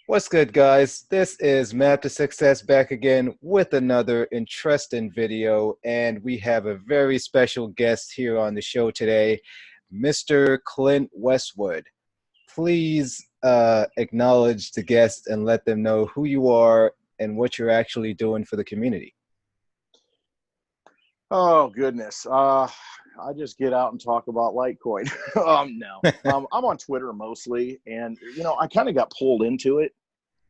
What's good, guys? This is Map to Success back again with another interesting video, and we have a very special guest here on the show today, Mr. Clint Westwood. Please acknowledge the guest and let them know who you are and what you're actually doing for the community. Oh goodness. I just get out and talk about Litecoin. No. I'm on Twitter mostly, and I kind of got pulled into it.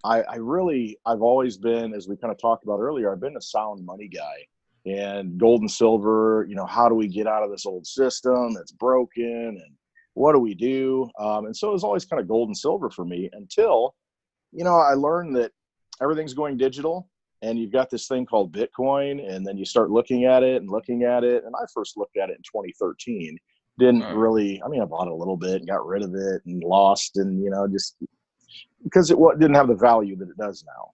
I've always been, as we kind of talked about earlier, I've been a sound money guy and gold and silver. How do we get out of this old system that's broken, and what do we do? And so it was always kind of gold and silver for me until, I learned that everything's going digital. And you've got this thing called Bitcoin, and then you start looking at it. And I first looked at it in 2013. Didn't really, I bought it a little bit and got rid of it and lost, and, just because it didn't have the value that it does now.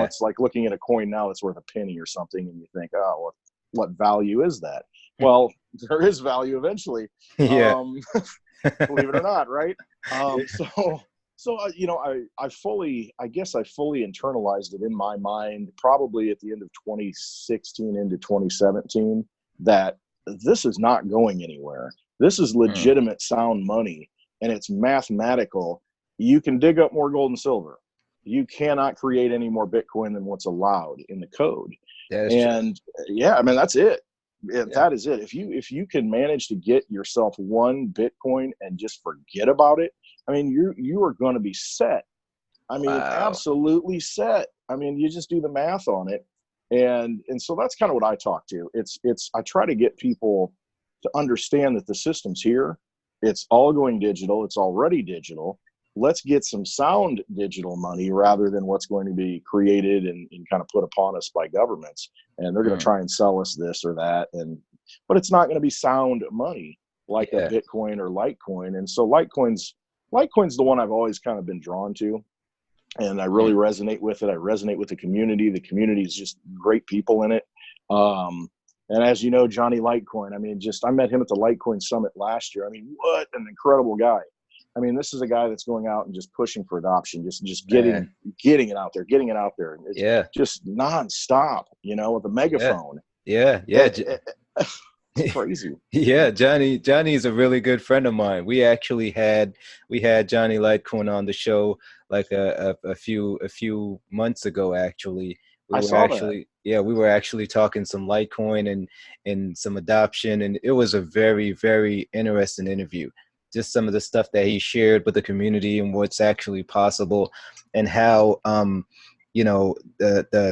It's like looking at a coin now that's worth a penny or something, and you think, oh, what value is that? Well, there is value eventually, Yeah. believe it or not, right? I guess I fully internalized it in my mind, probably at the end of 2016 into 2017, that this is not going anywhere. This is legitimate sound money, and it's mathematical. You can dig up more gold and silver. You cannot create any more Bitcoin than what's allowed in the code. That is And yeah, that's it. Yeah. That is it. If you can manage to get yourself one Bitcoin and just forget about it, you are going to be set. Wow. Absolutely set. You just do the math on it. And so that's kind of what I talk to. I try to get people to understand that the system's here. It's all going digital. It's already digital. Let's get some sound digital money rather than what's going to be created and kind of put upon us by governments. And they're going to try and sell us this or that. But it's not going to be sound money like a Bitcoin or Litecoin. And so Litecoin's the one I've always kind of been drawn to. And I really resonate with it. I resonate with the community. The community is just great people in it. And as you know, Johnny Litecoin, I met him at the Litecoin Summit last year. What an incredible guy. This is a guy that's going out and just pushing for adoption, just getting it out there. It's just nonstop, with a megaphone. Yeah. It's crazy. Yeah, Johnny's a really good friend of mine. We had Johnny Litecoin on the show like a few months ago. Actually, we were actually talking some Litecoin and some adoption, and it was a very, very interesting interview. Just some of the stuff that he shared with the community and what's actually possible, and how the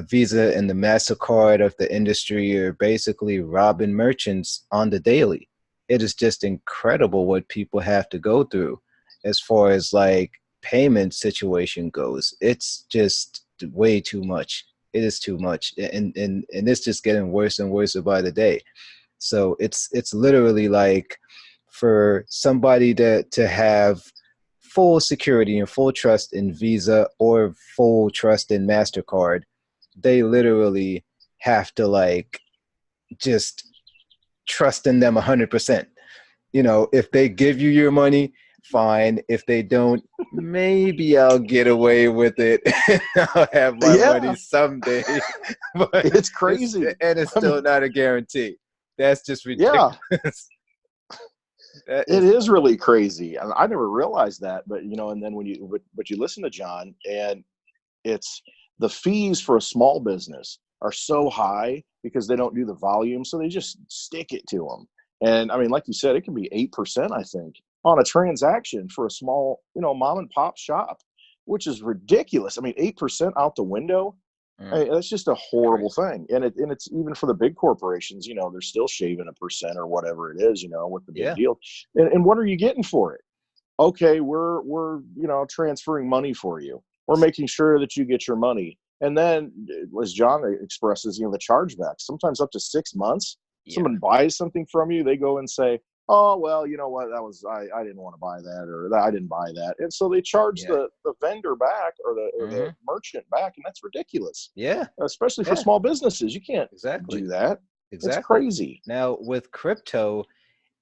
Visa and the MasterCard of the industry are basically robbing merchants on the daily. It is just incredible what people have to go through as far as like payment situation goes. It's just way too much. It is too much. And it's just getting worse and worse by the day. So it's literally like for somebody to have full security and full trust in Visa or full trust in MasterCard, they literally have to like just trust in them 100%. If they give you your money, fine. If they don't, maybe I'll get away with it. I'll have my money someday. But it's crazy. It's still not a guarantee. That's just ridiculous. Yeah. It is really crazy. I never realized that, but and then when you listen to John, and it's the fees for a small business are so high because they don't do the volume, so they just stick it to them. And like you said, it can be 8%, I think, on a transaction for a small, mom and pop shop, which is ridiculous. 8% out the window. That's just a horrible thing. And it's even for the big corporations, they're still shaving 1% or whatever it is, with the big deal. And what are you getting for it? Okay, we're transferring money for you. We're making sure that you get your money. And then, as John expresses, the chargebacks, sometimes up to 6 months. Yeah. Someone buys something from you, they go and say, oh, well, you know what, that was, I didn't want to buy that, or I didn't buy that. And so they charge the vendor back or the merchant back, and that's ridiculous. Yeah. Especially for small businesses. You can't do that. Exactly. It's crazy. Now, with crypto,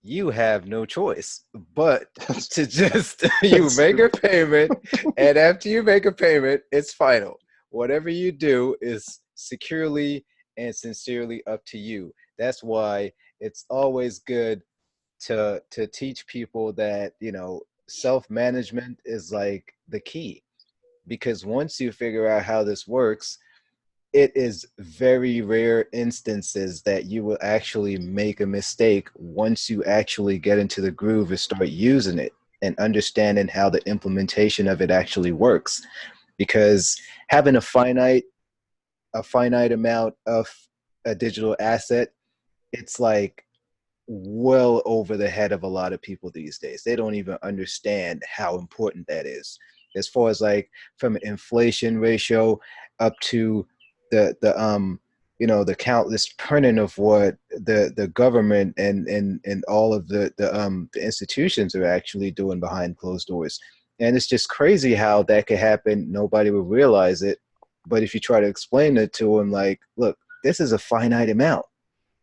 you have no choice but to just you That's make true. a payment, and after you make a payment, it's final. Whatever you do is securely and sincerely up to you. That's why it's always good to teach people that, self-management is like the key, because once you figure out how this works, it is very rare instances that you will actually make a mistake once you actually get into the groove and start using it and understanding how the implementation of it actually works. Because having a finite amount of a digital asset, it's like well over the head of a lot of people these days. They don't even understand how important that is. As far as like from an inflation ratio up to the countless printing of what the government and all of the institutions are actually doing behind closed doors. And it's just crazy how that could happen. Nobody will realize it. But if you try to explain it to them, like, look, this is a finite amount.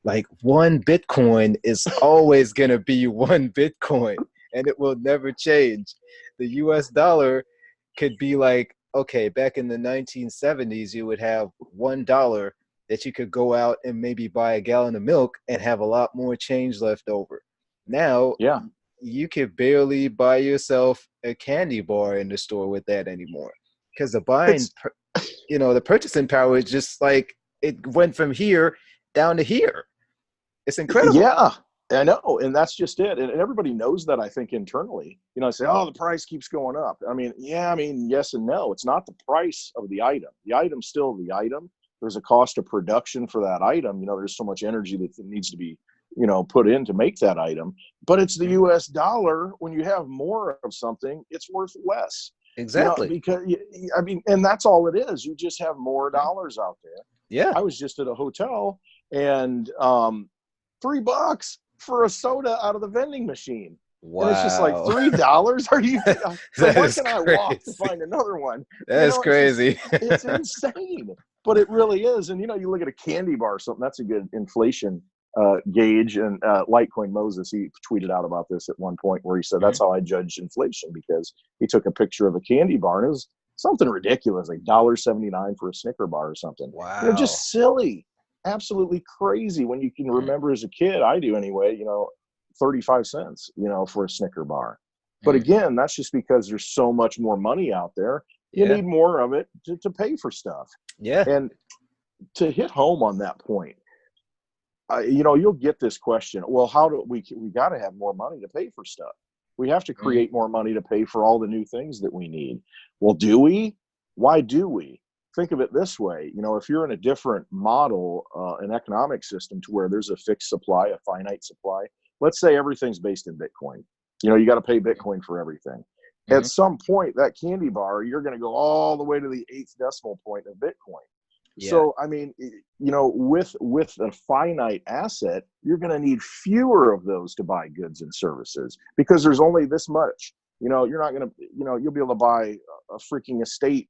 Like, one Bitcoin is always going to be one Bitcoin, and it will never change. The US dollar could be like, okay, back in the 1970s, you would have $1 that you could go out and maybe buy a gallon of milk and have a lot more change left over. Now, Yeah. you could barely buy yourself a candy bar in the store with that anymore, because It's the purchasing power is just like it went from here down to here. It's incredible. Yeah, I know, and that's just it. And everybody knows that, I think, internally. Say, "Oh, the price keeps going up." I mean, yeah, I mean, yes and no. It's not the price of the item. The item's still the item. There's a cost of production for that item. There's so much energy that needs to be, put in to make that item. But it's the U.S. dollar. When you have more of something, it's worth less. Exactly. Because I mean, and that's all it is. You just have more dollars out there. Yeah. I was just at a hotel, and $3 for a soda out of the vending machine. And it's just like Wow. $3. Are you like, That where is can I walk to crazy. find another one? That is It's just, crazy. it's insane. But it really is. And you look at a candy bar or something, that's a good inflation gauge. And Litecoin Moses, he tweeted out about this at one point where he said, Mhm. that's how I judge inflation, because he took a picture of a candy bar and it was something ridiculous, like $1.79 for a Snicker bar or something. Wow. Just silly, absolutely crazy when you can Mm, remember as a kid, I do anyway, 35 cents, for a Snicker bar. But mhm. again, that's just because there's so much more money out there. You Yeah. need more of it to pay for stuff. Yeah. And to hit home on that point, you'll get this question. Well, how do we got to have more money to pay for stuff? We have to Mhm. create more money to pay for all the new things that we need. Well, do we? Why do we? Think of it this way. If you're in a different model, an economic system to where there's a fixed supply, a finite supply, let's say everything's based in Bitcoin. You got to pay Bitcoin for everything. At Mhm. some point, that candy bar, you're going to go all the way to the eighth decimal point of Bitcoin. Yeah. So, I mean, with a finite asset, you're going to need fewer of those to buy goods and services, because there's only this much. You're not going to, you'll be able to buy a freaking estate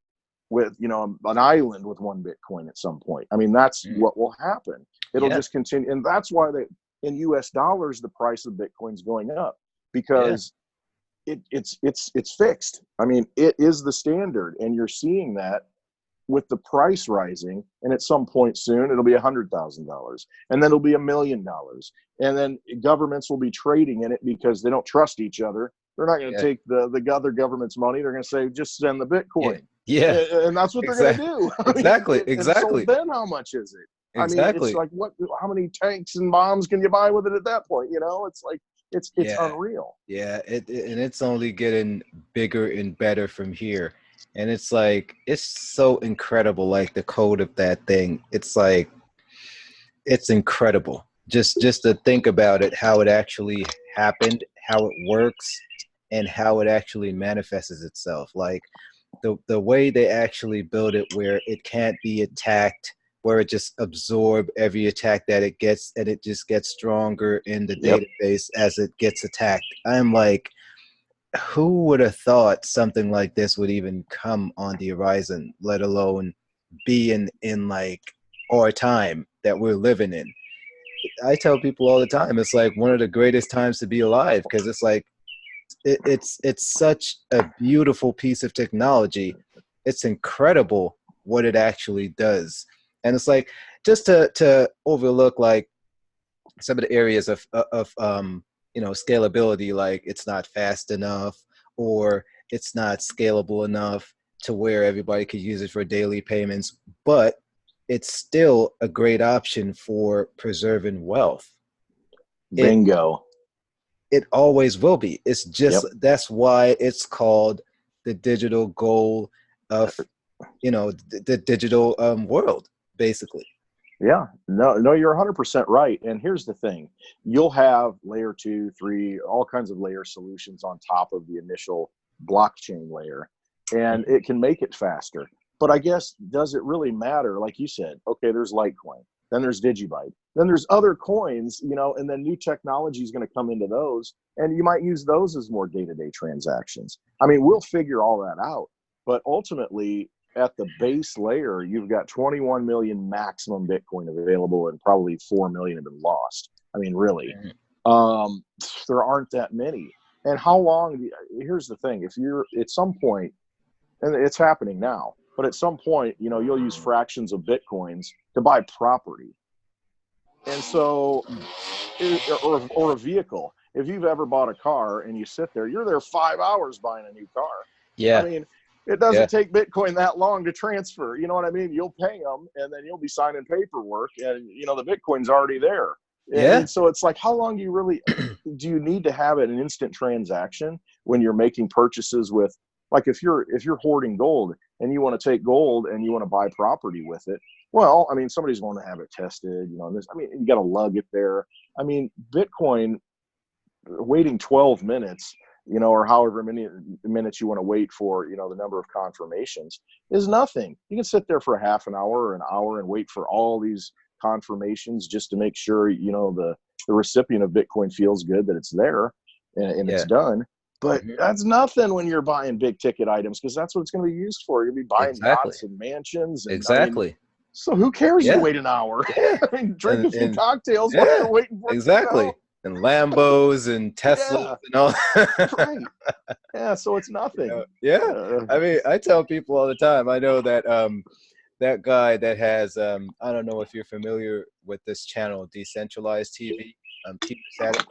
with, an island with one Bitcoin at some point. I mean, that's Mhm. what will happen. It'll Yeah. just continue. And that's why in US dollars, the price of Bitcoin's going up, Yeah. because it's fixed. I mean, it is the standard. And you're seeing that with the price rising, and at some point soon it'll be $100,000, and then it'll be $1,000,000, and then governments will be trading in it because they don't trust each other. They're not going to Yeah. take the other government's money. They're going to say, just send the Yeah. Bitcoin, Yeah. and that's what they're going to Exactly. do. I mean, Exactly. and so Exactly. then how much is it? I mean, it's Exactly. like, how many tanks and bombs can you buy with it at that point? It's like it's Yeah. unreal. Yeah, and it's only getting bigger and better from here. And it's like it's so incredible, like the code of that thing. It's like it's incredible. Just to think about it, how it actually happened, how it works, and how it actually manifests itself. Like the way they actually build it where it can't be attacked, where it just absorb every attack that it gets, and it just gets stronger in the Yep. database as it gets attacked. I'm like, who would have thought something like this would even come on the horizon, let alone be in like our time that we're living in? I tell people all the time, it's like one of the greatest times to be alive, because it's like it's such a beautiful piece of technology. It's incredible what it actually does, and it's like, just to overlook like some of the areas of scalability, like it's not fast enough, or it's not scalable enough to where everybody could use it for daily payments, but it's still a great option for preserving wealth. it Bingo. it always will be. It's just, Yep. that's why it's called the digital goal of the digital world, basically. Yeah, no, you're 100% right. And here's the thing: you'll have layer 2, 3, all kinds of layer solutions on top of the initial blockchain layer, and it can make it faster. But I guess, does it really matter? Like you said, okay, there's Litecoin, then there's Digibyte, then there's other coins, and then new technology is going to come into those, and you might use those as more day-to-day transactions. I mean, we'll figure all that out, but ultimately, at the base layer, you've got 21 million maximum Bitcoin available, and probably 4 million have been lost. I mean, really, there aren't that many. And how long? Here's the thing: if you're at some point, and it's happening now, but at some point, you'll use fractions of Bitcoins to buy property, and so, or a vehicle. If you've ever bought a car and you sit there, you're there 5 hours buying a new car. Yeah. I mean, it doesn't take Bitcoin that long to transfer. You know what I mean? You'll pay them, and then you'll be signing paperwork, and the Bitcoin's already there. Yeah. And so it's like, how long do you need to have it an instant transaction when you're making purchases with, like, if you're hoarding gold and you want to take gold and you want to buy property with it? Well, I mean, somebody's going to have it tested. You got to lug it there. I mean, Bitcoin, waiting 12 minutes, or however many minutes you want to wait for, the number of confirmations, is nothing. You can sit there for a half an hour or an hour and wait for all these confirmations just to make sure, the recipient of Bitcoin feels good that it's there and it's done. But that's nothing when you're buying big ticket items, because that's what it's going to be used for. You'll be buying yachts and mansions. And Exactly. So who cares if you wait an hour? Yeah. I mean, drink a few cocktails while you're waiting for it to sell. And Lambos and Teslas and all. Right. Yeah, so it's nothing. I mean, I tell people all the time. I know that that guy that has I don't know if you're familiar with this channel, Decentralized TV. Peter Saturday.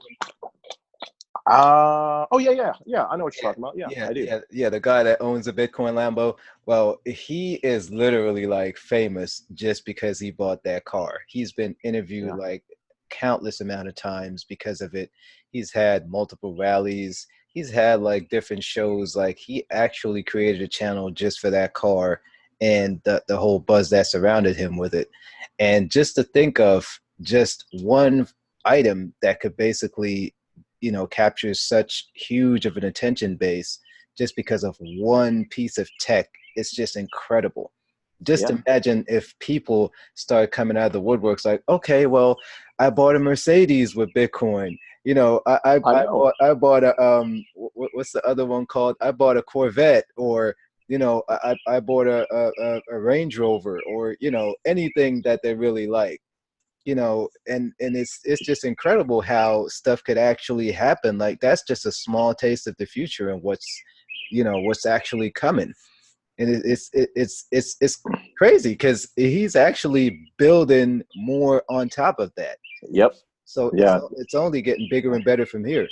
Oh yeah. I know what you're talking about. Yeah, I do. Yeah, the guy that owns a Bitcoin Lambo. Well, he is literally like famous just because he bought that car. He's been interviewed like countless amount of times because of it. He's had multiple rallies. He's had like different shows. Like, he actually created a channel just for that car and the whole buzz that surrounded him with it. And just to think of just one item that could basically, capture such huge of an attention base just because of one piece of tech, it's just incredible. Just imagine if people start coming out of the woodworks like, okay, well, I bought a Mercedes with Bitcoin. I bought a what's the other one called? I bought a Corvette, or I bought a Range Rover, or anything that they really like. And it's just incredible how stuff could actually happen. Like, that's just a small taste of the future and what's actually coming. And it's crazy because he's actually building more on top of that. Yep. So it's only getting bigger and better from here.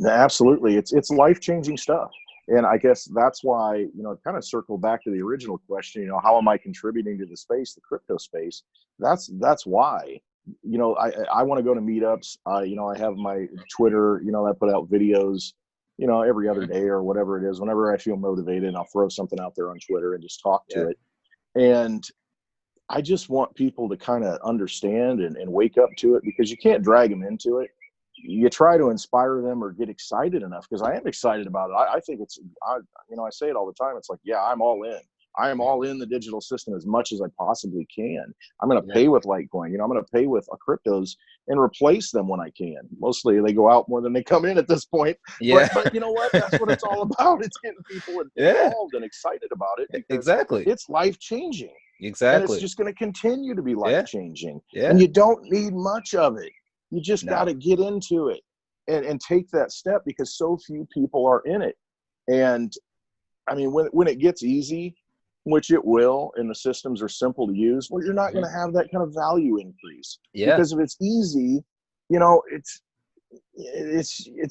Absolutely. It's life-changing stuff. And I guess that's why, kind of circle back to the original question, how am I contributing to the space, the crypto space? That's why, I want to go to meetups. I have my Twitter, I put out videos, every other day or whatever it is. Whenever I feel motivated, I'll throw something out there on Twitter and just talk to it. And I just want people to kind of understand and wake up to it, because you can't drag them into it. You try to inspire them or get excited enough, because I am excited about it. I think I say it all the time. It's like, I'm all in. I am all in the digital system as much as I possibly can. I'm going to pay with Litecoin. I'm going to pay with cryptos and replace them when I can. Mostly they go out more than they come in at this point. But you know what? That's what it's all about. It's getting people involved and excited about it. Exactly. It's life-changing. And it's Exactly. just going to continue to be Yeah. life-changing. And Yeah. you don't need much of it. You just got No. to get into it and take that step, because so few people are in it. And I mean, when it gets easy, which it will, and the systems are simple to use, well, you're not going to have that kind of value increase. Yeah. Because if it's easy, you know, it's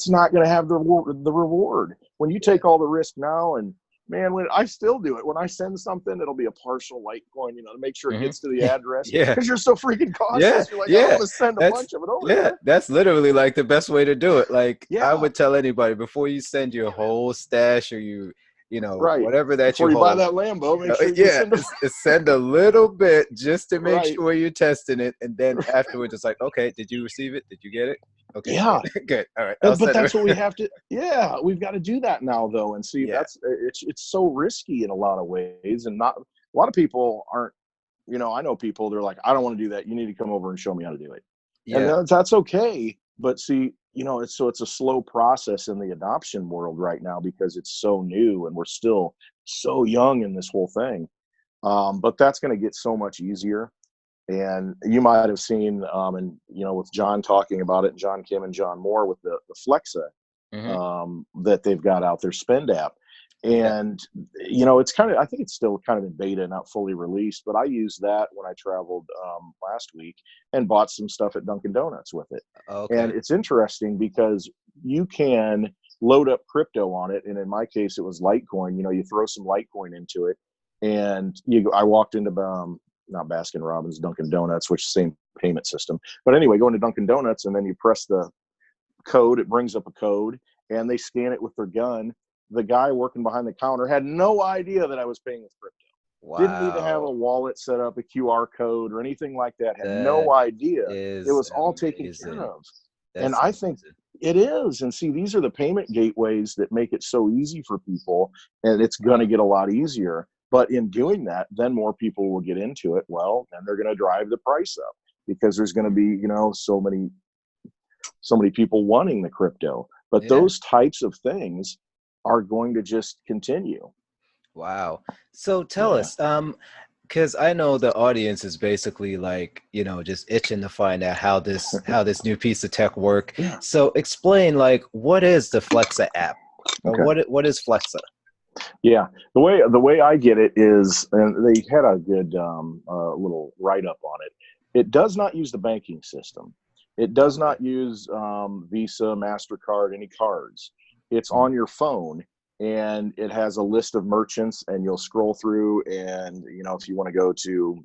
not going to have the reward. When you Yeah. take all the risk now, and man, when I still do it, when I send something, it'll be a partial Litecoin, you know, to make sure it Hmm. gets to the address, Yeah. because you're so freaking Yeah. cautious. You're like, I don't Yeah. want to send a That's bunch of it over yeah. there. That's literally like the best way to do it. Like I Yeah, would tell anybody before you send your whole stash or you know, right. whatever that you Before you buy hold. that Lambo, make sure you Yeah, send a send a little bit just to make right. sure you're testing it, and then afterwards, it's like, okay, did you receive it? Did you get it? Okay, Yeah, good, good. All right, I'll but send that's what we it. have to. Yeah, we've got to do that now, though. And see, Yeah, it's so risky in a lot of ways, and not a lot of people aren't. You know, I know people. They're like, I don't want to do that. You need to come over and show me how to do it, and yeah, that's okay. But see, you know, it's a slow process in the adoption world right now, because it's so new and we're still so young in this whole thing. But that's going to get so much easier. And you might have seen, and you know, with John talking about it, John Kim and John Moore with the Flexa, hmm, that they've got out their Spend app. yeah. And you know, it's kind of, I think it's still kind of in beta, not fully released, but I used that when I traveled last week and bought some stuff at Dunkin' Donuts with it. And Okay. it's interesting because you can load up crypto on it, and in my case it was Litecoin. You know, you throw some Litecoin into it, and I walked into not Baskin Robbins, Dunkin' Donuts, which is the same payment system. But anyway, going to Dunkin' Donuts, and then you press the code, it brings up a code, and they scan it with their gun. The guy working behind the counter had no idea that I was paying with crypto. Didn't need to have a Wow, wallet set up, a QR code, or anything like that. Had that no idea. It is was all taken care amazing. of. And That's I think amazing. it is. And see, these are the payment gateways that make it so easy for people. And it's going to Wow. get a lot easier. But in doing that, then more people will get into it. Well, then they're going to drive the price up, because there's going to be, you know, so many people wanting the crypto. But Yeah. those types of things are going to just continue. Wow. So tell Yeah. us, because I know the audience is basically like, just itching to find out how this new piece of tech work. Yeah. So explain, like, what is the Flexa app? Or Okay. what is Flexa? Yeah. The way I get it is, and they had a good little write up on it. It does not use the banking system. It does Okay. not use Visa, MasterCard, any cards. It's Mhm. on your phone, and it has a list of merchants, and you'll scroll through, and you know, if you want to go to,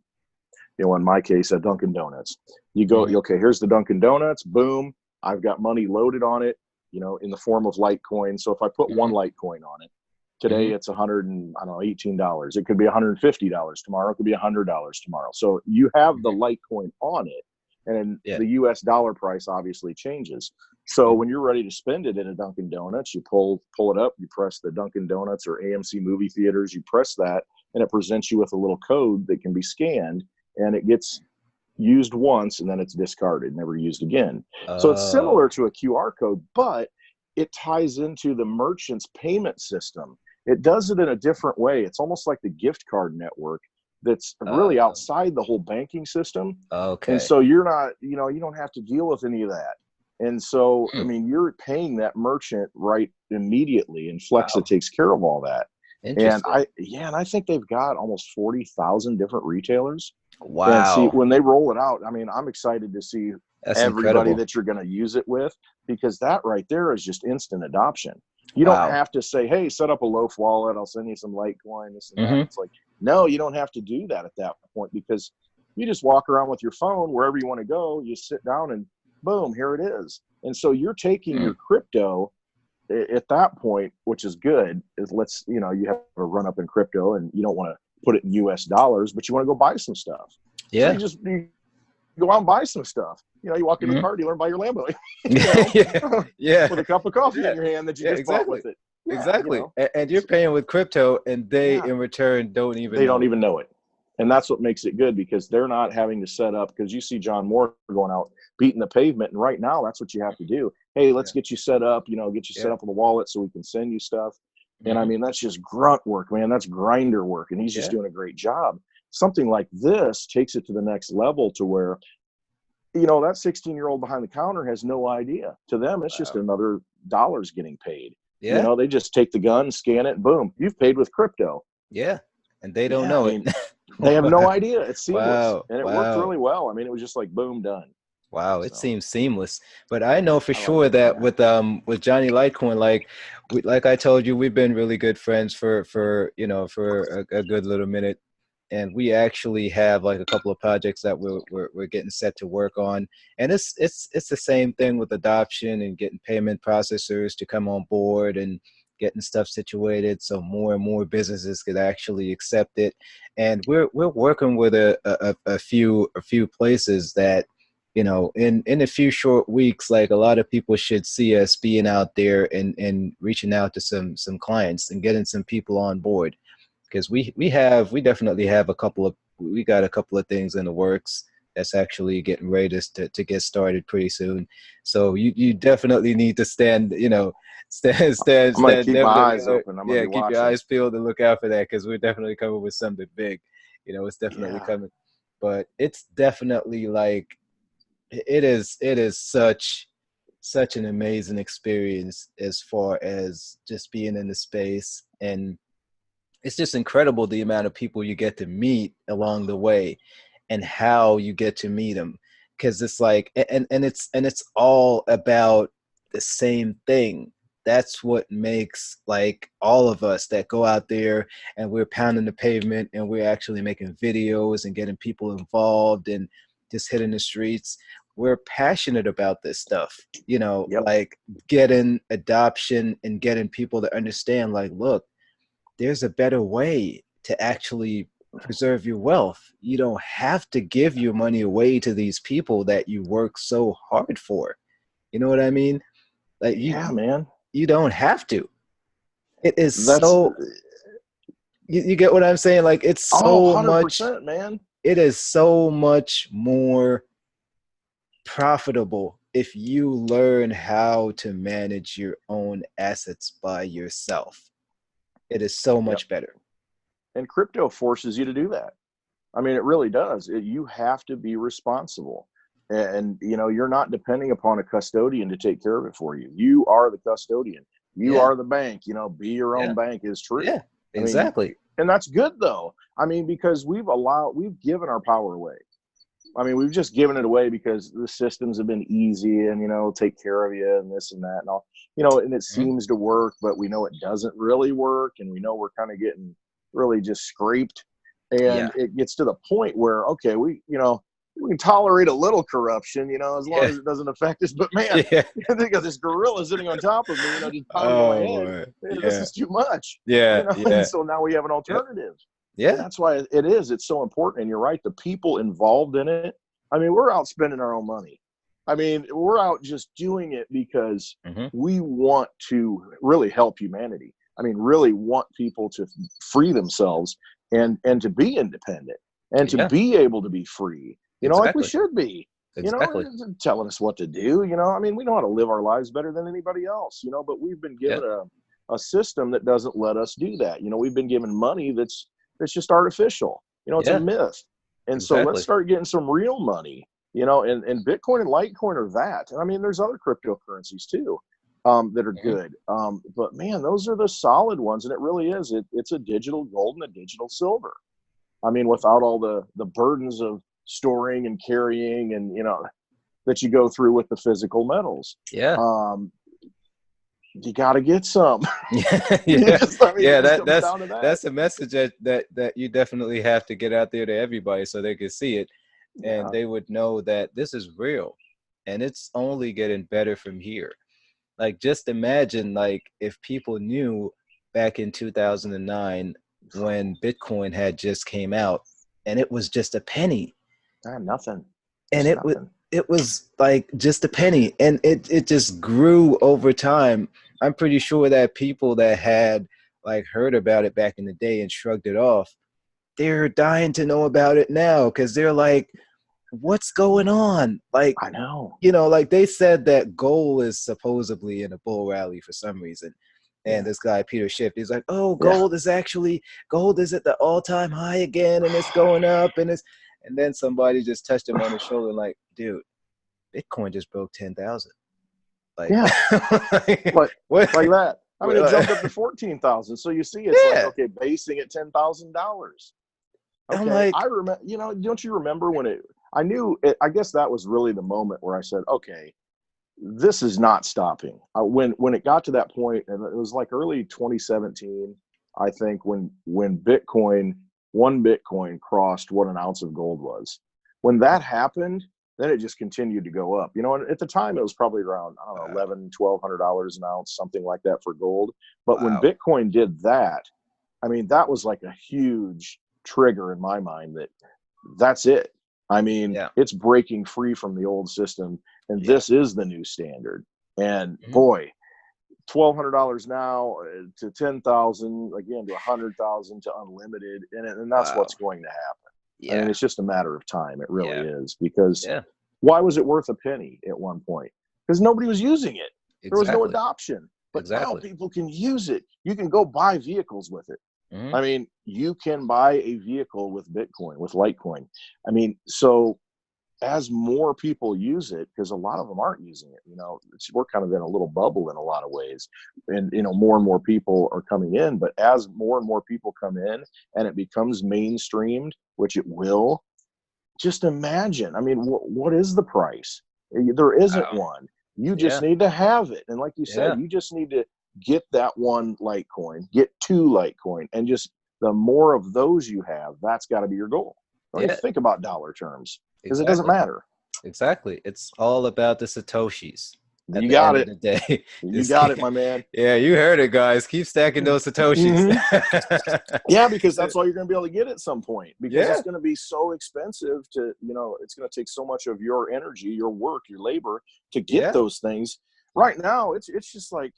in my case, at Dunkin' Donuts, you go, Mhm. okay, here's the Dunkin' Donuts, boom, I've got money loaded on it, in the form of Litecoin. So if I put one Mhm. Litecoin on it, today Mhm. it's $18. It could be $150 tomorrow. It could be $100 tomorrow. So you have the Mhm. Litecoin on it, and Yeah. the U.S. dollar price obviously changes. So Mhm. when you're ready to spend it in a Dunkin' Donuts, you pull it up, you press the Dunkin' Donuts or AMC movie theaters, you press that, and it presents you with a little code that can be scanned, and it gets used once and then it's discarded, never used again. So it's similar Oh. to a QR code, but it ties into the merchant's payment system. It does it in a different way. It's almost like the gift card network that's really Oh. outside the whole banking system. And Okay. so you're not, you don't have to deal with any of that. And so, I Hmm. mean, you're paying that merchant right immediately, and Flexa Wow. takes care of all that. And Interesting. and I think they've got almost 40,000 different retailers. And see, Wow. when they roll it out, I mean, I'm excited to see That's everybody incredible. that you're going to use it with, because that right there is just instant adoption. You don't Wow. have to say, hey, set up a loaf wallet, I'll send you some Litecoin, this and that. Mhm. It's like, no, you don't have to do that at that point, because you just walk around with your phone wherever you want to go, you sit down, and boom, here it is. And so you're taking Hmm. your crypto at that point, which is good, is you have a run up in crypto, and you don't want to put it in US dollars, but you want to go buy some stuff. So Yeah. you go out and buy some stuff. You walk into the Mhm. car dealer and buy your Lambo, Yeah. Yeah. with a cup of coffee Yeah. in your hand that you Yeah, just bought exactly. with it. Yeah, Exactly. And you're paying with crypto, and they yeah, in return don't even they don't know it. even know it. And that's what makes it good, because they're not having to set up, because you see John Moore going out beating the pavement. And right now, that's what you have to do. Hey, let's Yeah. get you set up, get you set Yeah. up with a wallet so we can send you stuff. And I Mhm. mean, that's just grunt work, man. That's grinder work. And he's just Yeah. doing a great job. something like this takes it to the next level to where, you know, that 16-year-old behind the counter has no idea. To them, it's just Wow. another dollars getting paid. You Yeah. know, they just take the gun, scan it, and boom, you've paid with crypto. Yeah. And they don't Yeah, I know it. mean, they have no idea. It's seamless, Wow. and it worked Wow. really well. I mean, it was just like boom, done. Wow, it So seems seamless. But I know for I like sure it. that Yeah. with Johnny Litecoin, like I told you, we've been really good friends for for a good little minute. And we actually have like a couple of projects that we're getting set to work on. And it's the same thing with adoption and getting payment processors to come on board and getting stuff situated so more and more businesses could actually accept it. And we're working with a few places that, in a few short weeks, like a lot of people should see us being out there and reaching out to some clients and getting some people on board, because we definitely have we got a couple of things in the works that's actually getting ready to get started pretty soon. So you definitely need to I'm gonna stand keep my definitely eyes open. I'm gonna yeah, be keep your watching. eyes peeled and look out for that, because we're definitely coming with something big. It's definitely Yeah. coming. But it's definitely like it is such an amazing experience as far as just being in the space. And it's just incredible the amount of people you get to meet along the way and how you get to meet them, because it's like and it's all about the same thing. That's what makes like all of us that go out there and we're pounding the pavement and we're actually making videos and getting people involved and just hitting the streets. We're passionate about this stuff, Yep. like getting adoption and getting people to understand, like, look, there's a better way to actually preserve your wealth. You don't have to give your money away to these people that you work so hard for. You know what I mean? Like Yeah, man. you don't have to. It is That's so you get what I'm saying? Like oh, 100%, man. it is so much more profitable if you learn how to manage your own assets by yourself. It is so Yep. much better. And crypto forces you to do that. I mean, it really does. You have to be responsible. And, you know, you're not depending upon a custodian to take care of it for you. You are the custodian. You Yeah. are the bank. You know, be your own Yeah. bank is true. Yeah. I mean, Exactly. and that's good though. I mean, because we've given our power away. I mean, we've just given it away because the systems have been easy and, you know, take care of you and this and that and all, you know, and it Mhm. seems to work, but we know it doesn't really work. And we know we're kind of getting really just scraped. And Yeah. it gets to the point where, okay, we can tolerate a little corruption, you know, as long Yeah. as it doesn't affect us. But man, Yeah. I think of this gorilla sitting on top of me, you know, just pounding on my Oh head. boy. This Yeah. is too much, you Yeah. know. And Yeah. so now we have an Yep. alternative. And Yeah. that's why it's so important. And you're right, the people involved in it, I mean, we're out spending our own money. I mean, we're out just doing it because Hmm. we want to really help humanity. I mean, really want people to free themselves and to be independent and to Yeah. be able to be free, you know, like we Exactly. should be, you know, Exactly. telling us what to do, you know. I mean, we know how to live our lives better than anybody else, you know, but we've been Yeah. given a system that doesn't let us do that. You know, we've been given money that's just artificial, you know, it's a Yeah. myth. And so let's Exactly. start getting some real money, you know, and Bitcoin and Litecoin are that. And I mean, there's other cryptocurrencies too, that are Hmm. good. But man, those are the solid ones. And it really is. It's a digital gold and a digital silver. I mean, without all the burdens of storing and carrying and, you know, that you go through with the physical metals. Yeah. Um, you got to get some. Yeah. You Yeah. just, I mean, it Yeah. just That comes that's down to that. that's a message that you definitely have to get out there to everybody so they can see it and Yeah. they would know that this is real and it's only getting better from here. Like, just imagine, like, if people knew back in 2009 when Bitcoin had just came out and it was just a penny, Nothing. and Just nothing. it was like just a penny, and it just grew over time. I'm pretty sure that people that had like heard about it back in the day and shrugged it off, they're dying to know about it now because they're like, what's going on? Like, I know. like they said that gold is supposedly in a bull rally for some reason. And Yeah. this guy, Peter Schiff, he's like, oh, Yeah. gold is at the all-time high again, and it's going up, and then somebody just touched him on the shoulder, like, dude, Bitcoin just broke 10,000. Like, Yeah. like, Like, what? like that. I mean, it jumped up to Like, 14,000. So you see, it's like, yeah. okay, basing at $10,000. I'm Okay. I like, remember, don't you remember when I knew it, I guess that was really the moment where I said, okay, this is not stopping. When it got to that point, and it was like early 2017, I think, when one Bitcoin crossed what an ounce of gold was. When that happened, then it just continued to go up. And at the time it was probably around, I don't know, wow, $1,100 an ounce, something like that for gold. But when wow, Bitcoin did that, I mean, that was like a huge trigger in my mind that that's it. I mean, yeah, it's breaking free from the old system, and yeah, this is the new standard. And mhm, boy, $1,200 now to 10,000, again to 100,000 to unlimited, and that's wow, what's going to happen. I mean, yeah, it's just a matter of time. It really yeah, is, because yeah, why was it worth a penny at one point? Because nobody was using it. There was no exactly, adoption. But now exactly. people can use it. You can go buy vehicles with it. Hmm. I mean, you can buy a vehicle with Bitcoin, with Litecoin. I mean, so as more people use it, because a lot of them aren't using it, we're kind of in a little bubble in a lot of ways. And, more and more people are coming in. But as more and more people come in and it becomes mainstreamed, which it will, just imagine. I mean, what is the price? There isn't Wow, one. You just yeah, need to have it. And like you said, yeah, you just need to get that one Litecoin, get two Litecoin, and just the more of those you have, that's got to be your goal. Don't even yeah, think about dollar terms, because it doesn't exactly. matter. Exactly. It's all about the Satoshis at You the got end of it. the day. You Just got it, keep, my man. yeah, you heard it, guys. Keep stacking those Satoshis. Hmm. Yeah, because that's all you're going to be able to get at some point, because Yeah, it's going to be so expensive to, it's going to take so much of your energy, your work, your labor to get yeah, those things. Right now, it's just like,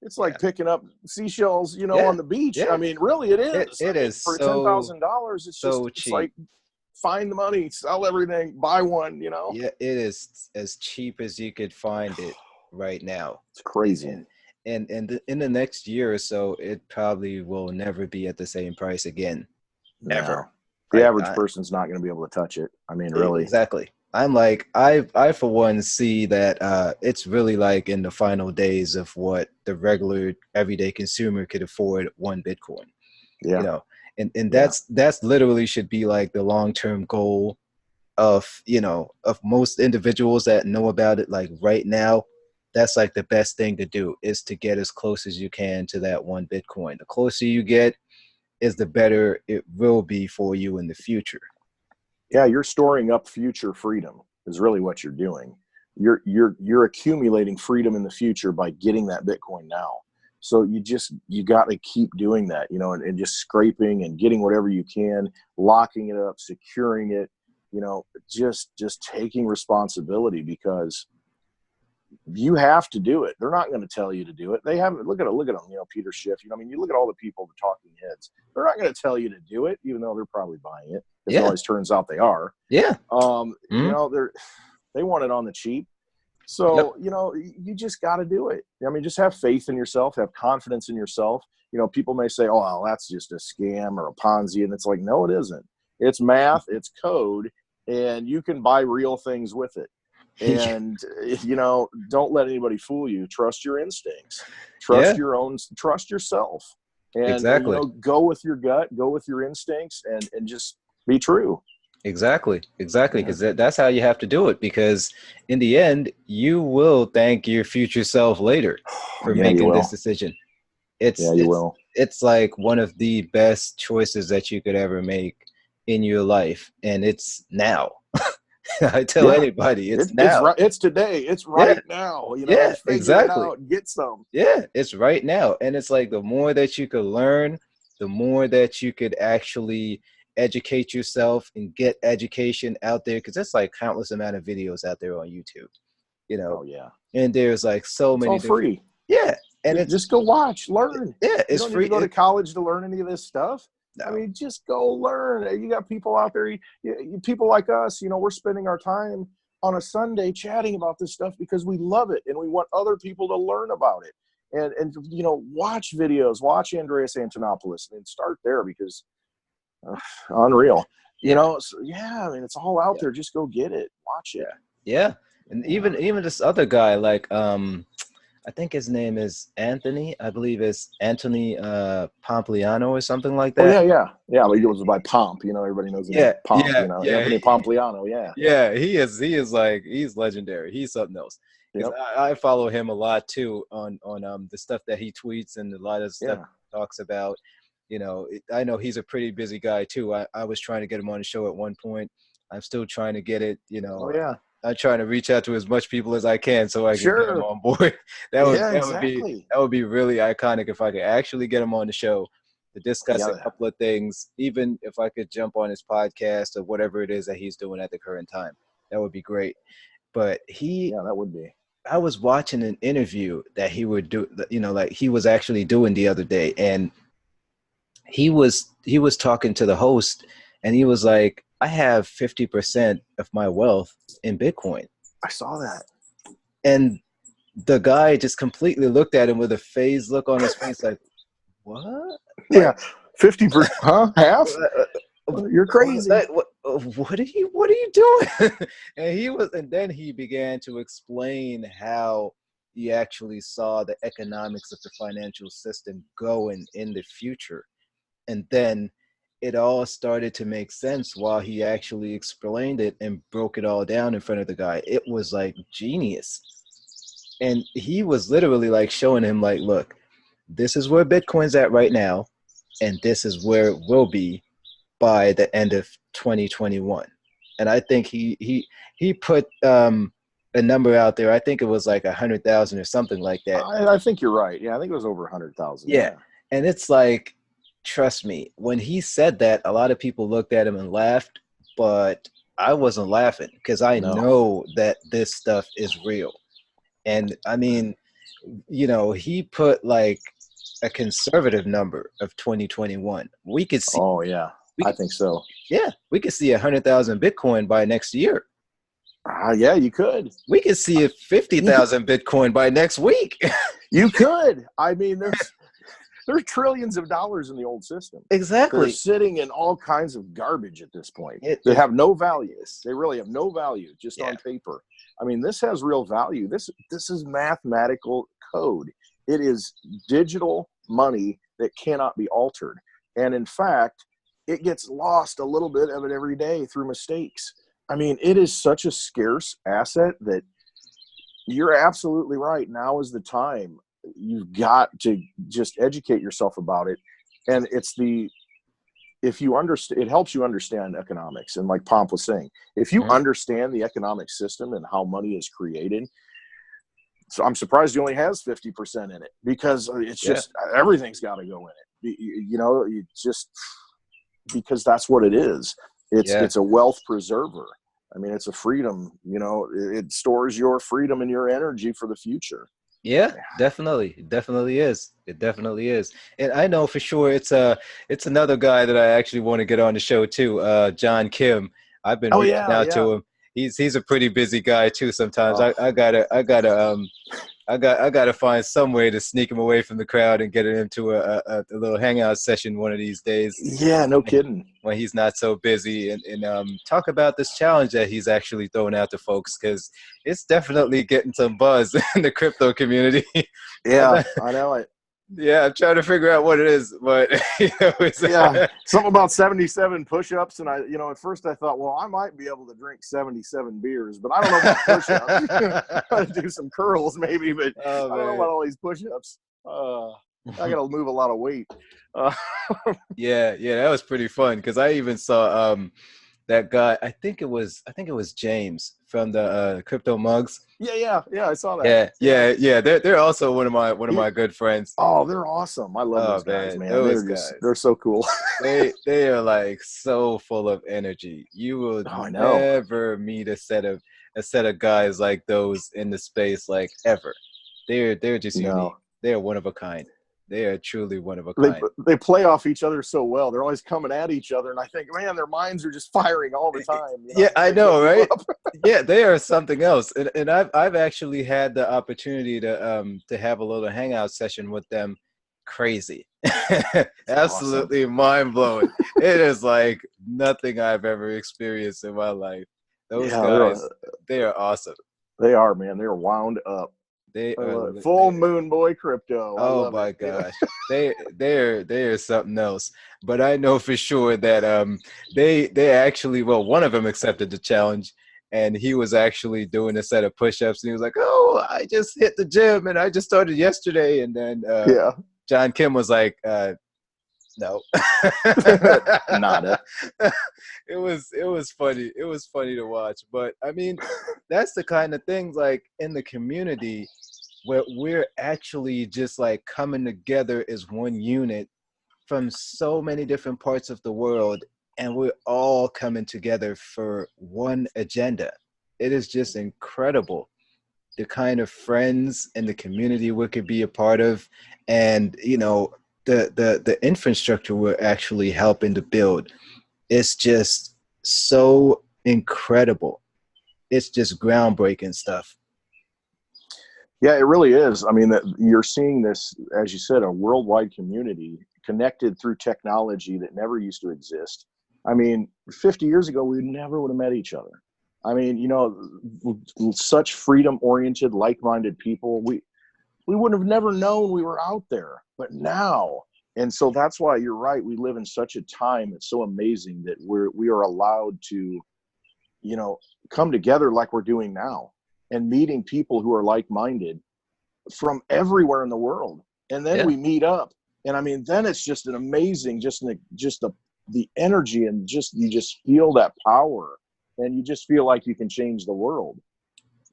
it's like yeah, picking up seashells, yeah, on the beach. I yeah. mean, really, it It is. I it mean, is for $10,000, so it's like cheap. find the money, sell everything, buy one. Yeah, it is as cheap as you could find it right now. It's crazy. And in the next year or so, it probably will never be at the same price again. No, Ever. the Like average person's not going to be able to touch it. I mean, really. exactly. I'm like I for one see that it's really like in the final days of what the regular everyday consumer could afford one Bitcoin. You Yeah. know, and Yeah. that's literally should be like the long-term goal of of most individuals that know about it. Like right now, that's like the best thing to do is to get as close as you can to that one Bitcoin. The closer you get is the better it will be for you in the future. Yeah, you're storing up future freedom is really what you're doing. You're accumulating freedom in the future by getting that Bitcoin now. So you got to keep doing that, and just scraping and getting whatever you can, locking it up, securing it, just taking responsibility, because you have to do it. They're not going to tell you to do it. They haven't. Look at them. Peter Schiff. I mean, you look at all the people, the talking heads. They're not going to tell you to do it, even though they're probably buying it, as it Yeah, always turns out they are. yeah. You Mhm. know, they want it on the cheap. Yep. So, you just got to do it. I mean, just have faith in yourself, have confidence in yourself. People may say, oh, well, that's just a scam or a Ponzi. And it's like, no, it isn't. It's math, it's code, and you can buy real things with it. And, don't let anybody fool you. Trust your instincts, Yeah, trust yourself, and exactly. go with your gut, go with your instincts, and just be true. Exactly. Exactly. Yeah. Because that's how you have to do it. Because in the end, you will thank your future self later for Yeah, you making this will. decision. It's Yeah, you it's will. it's like one of the best choices that you could ever make in your life, and it's now. I tell Yeah. anybody, it's It's now. right. It's today. It's Yeah, right now. yeah, Figure it exactly. out. Get some. Yeah, it's right now. And it's like the more that you could learn, the more that you could actually educate yourself and get education out there. Cause there's like countless amount of videos out there on YouTube, you know, Oh yeah. and there's like so It's many all different, free. yeah. And Just go watch, learn. yeah, You it's don't need to free. go to college to learn any of this stuff. I No, mean, just go learn. You got people out there, people like us, we're spending our time on a Sunday chatting about this stuff because we love it and we want other people to learn about it. and you know, watch videos, watch Andreas Antonopoulos, and start there, because unreal. You know, so, yeah, I mean, it's all out there. Just go get it, watch it. Yeah. And even this other guy, like I think his name is Anthony. I believe it's Anthony Pompliano or something like Oh that. yeah. Well, it was by Pomp. You know, everybody knows him as Yeah, Pomp. You know, yeah, Anthony Pompliano. Yeah. yeah. He is like, he's legendary. He's something else. Because Yep. I follow him a lot too on the stuff that he tweets and a lot of stuff Yeah. he talks about. You know, I know he's a pretty busy guy too. I was trying to get him on the show at one point. I'm still trying to get it. You Oh know, yeah. I'm trying to reach out to as much people as I can so I can get him Sure. on board. Yeah. That Exactly. would be really iconic if I could actually get him on the show to discuss a Yeah. couple of things, even if I could jump on his podcast or whatever it is that he's doing at the current time. That would be great. But Yeah. That would be. I was watching an interview that he would do, you know, like he was actually doing the other day, and he was talking to the host, and he was like, I have 50% of my wealth in Bitcoin. I saw that. And the guy just completely looked at him with a phased look on his face, like, what? Yeah. 50%, huh? Half? You're crazy. What are you doing? And then he began to explain how he actually saw the economics of the financial system going in the future. And then it all started to make sense while he actually explained it and broke it all down in front of the guy. It was like genius. And he was literally like showing him, like, look, this is where Bitcoin's at right now, and this is where it will be by the end of 2021. And I think he put a number out there. I think it was like 100,000 or something like that. I think you're right. Yeah, I think it was over 100,000. Yeah. And it's like, trust me, when he said that, a lot of people looked at him and laughed, but I wasn't laughing because I No. know that this stuff is real. And I mean, you know, he put like a conservative number of 2021. We could see. Oh yeah, I think so. Yeah, we could see 100,000 Bitcoin by next year. Yeah, you could. We could see 50,000 Bitcoin by next week. You could. I mean, there's trillions of dollars in the old system. Exactly. They're sitting in all kinds of garbage at this point. They have no value. They really have no value, just on paper. I mean, this has real value. This is mathematical code. It is digital money that cannot be altered. And in fact, it gets lost a little bit of it every day through mistakes. I mean, it is such a scarce asset that you're absolutely right. Now is the time. You've got to just educate yourself about it. And if you understand, it helps you understand economics. And like Pomp was saying, if you understand the economic system and how money is created, so I'm surprised he only has 50% in it, because it's just, everything's got to go in it. You know, you just, because that's what it is. It's a wealth preserver. I mean, it's a freedom, you know, it stores your freedom and your energy for the future. Yeah, definitely. It definitely is. It definitely is. And I know for sure it's another guy that I actually want to get on the show too, John Kim. I've been reaching out to him. He's a pretty busy guy too sometimes. I gotta find some way to sneak him away from the crowd and get him into a little hangout session one of these days. Yeah, no kidding. When he's not so busy, and talk about this challenge that he's actually throwing out to folks, because it's definitely getting some buzz in the crypto community. Yeah, I know it. Yeah, I'm trying to figure out what it is, but you know, something about 77 push-ups, and at first I thought, well, I might be able to drink 77 beers, but I don't know about push-ups. I'd do some curls maybe, but I don't know about all these push-ups. I got to move a lot of weight. Yeah, that was pretty fun, because I even saw that guy. I think it was James from the Crypto Mugs. Yeah, I saw that. Yeah. They're also one of my good friends. Oh, they're awesome. I love those guys, man. They're so cool. they are like so full of energy. You will never meet a set of guys like those in the space, like, ever. They're just unique. They're one of a kind. They are truly one of a They kind. they play off each other so well. They're always coming at each other, and I think, man, their minds are just firing all the time. You know, Yeah, I they can't know, keep right? up. Yeah, they are something else. And I've actually had the opportunity to have a little hangout session with them. Crazy. It's awesome. Absolutely mind blowing. It is like nothing I've ever experienced in my life. Those Yeah, guys, they are awesome. they are, man. They're wound up. They I are love it. Full they moon boy crypto. I Oh love it. my gosh. They're something else. But I know for sure that they actually, well, one of them accepted the challenge, and he was actually doing a set of push-ups, and he was like, "Oh, I just hit the gym and I just started yesterday." And then Yeah. John Kim was like, no. Nada. It was funny. It was funny to watch. But I mean, that's the kind of things like in the community where we're actually just like coming together as one unit from so many different parts of the world, and we're all coming together for one agenda. It is just incredible the kind of friends and the community we could be a part of, and the infrastructure we're actually helping to build. It's just so incredible. It's just groundbreaking stuff. Yeah, it really is. I mean, that you're seeing this, as you said, a worldwide community connected through technology that never used to exist. I mean, 50 years ago, we never would have met each other. I mean, you know, such freedom-oriented, like-minded people. We would have never known we were out there, but now, and so that's why you're right. We live in such a time. It's so amazing that we are allowed to, you know, come together like we're doing now, and meeting people who are like-minded from everywhere in the world. And then Yeah. we meet up, and I mean, then it's just an amazing, just the energy, and just you just feel that power, and you just feel like you can change the world,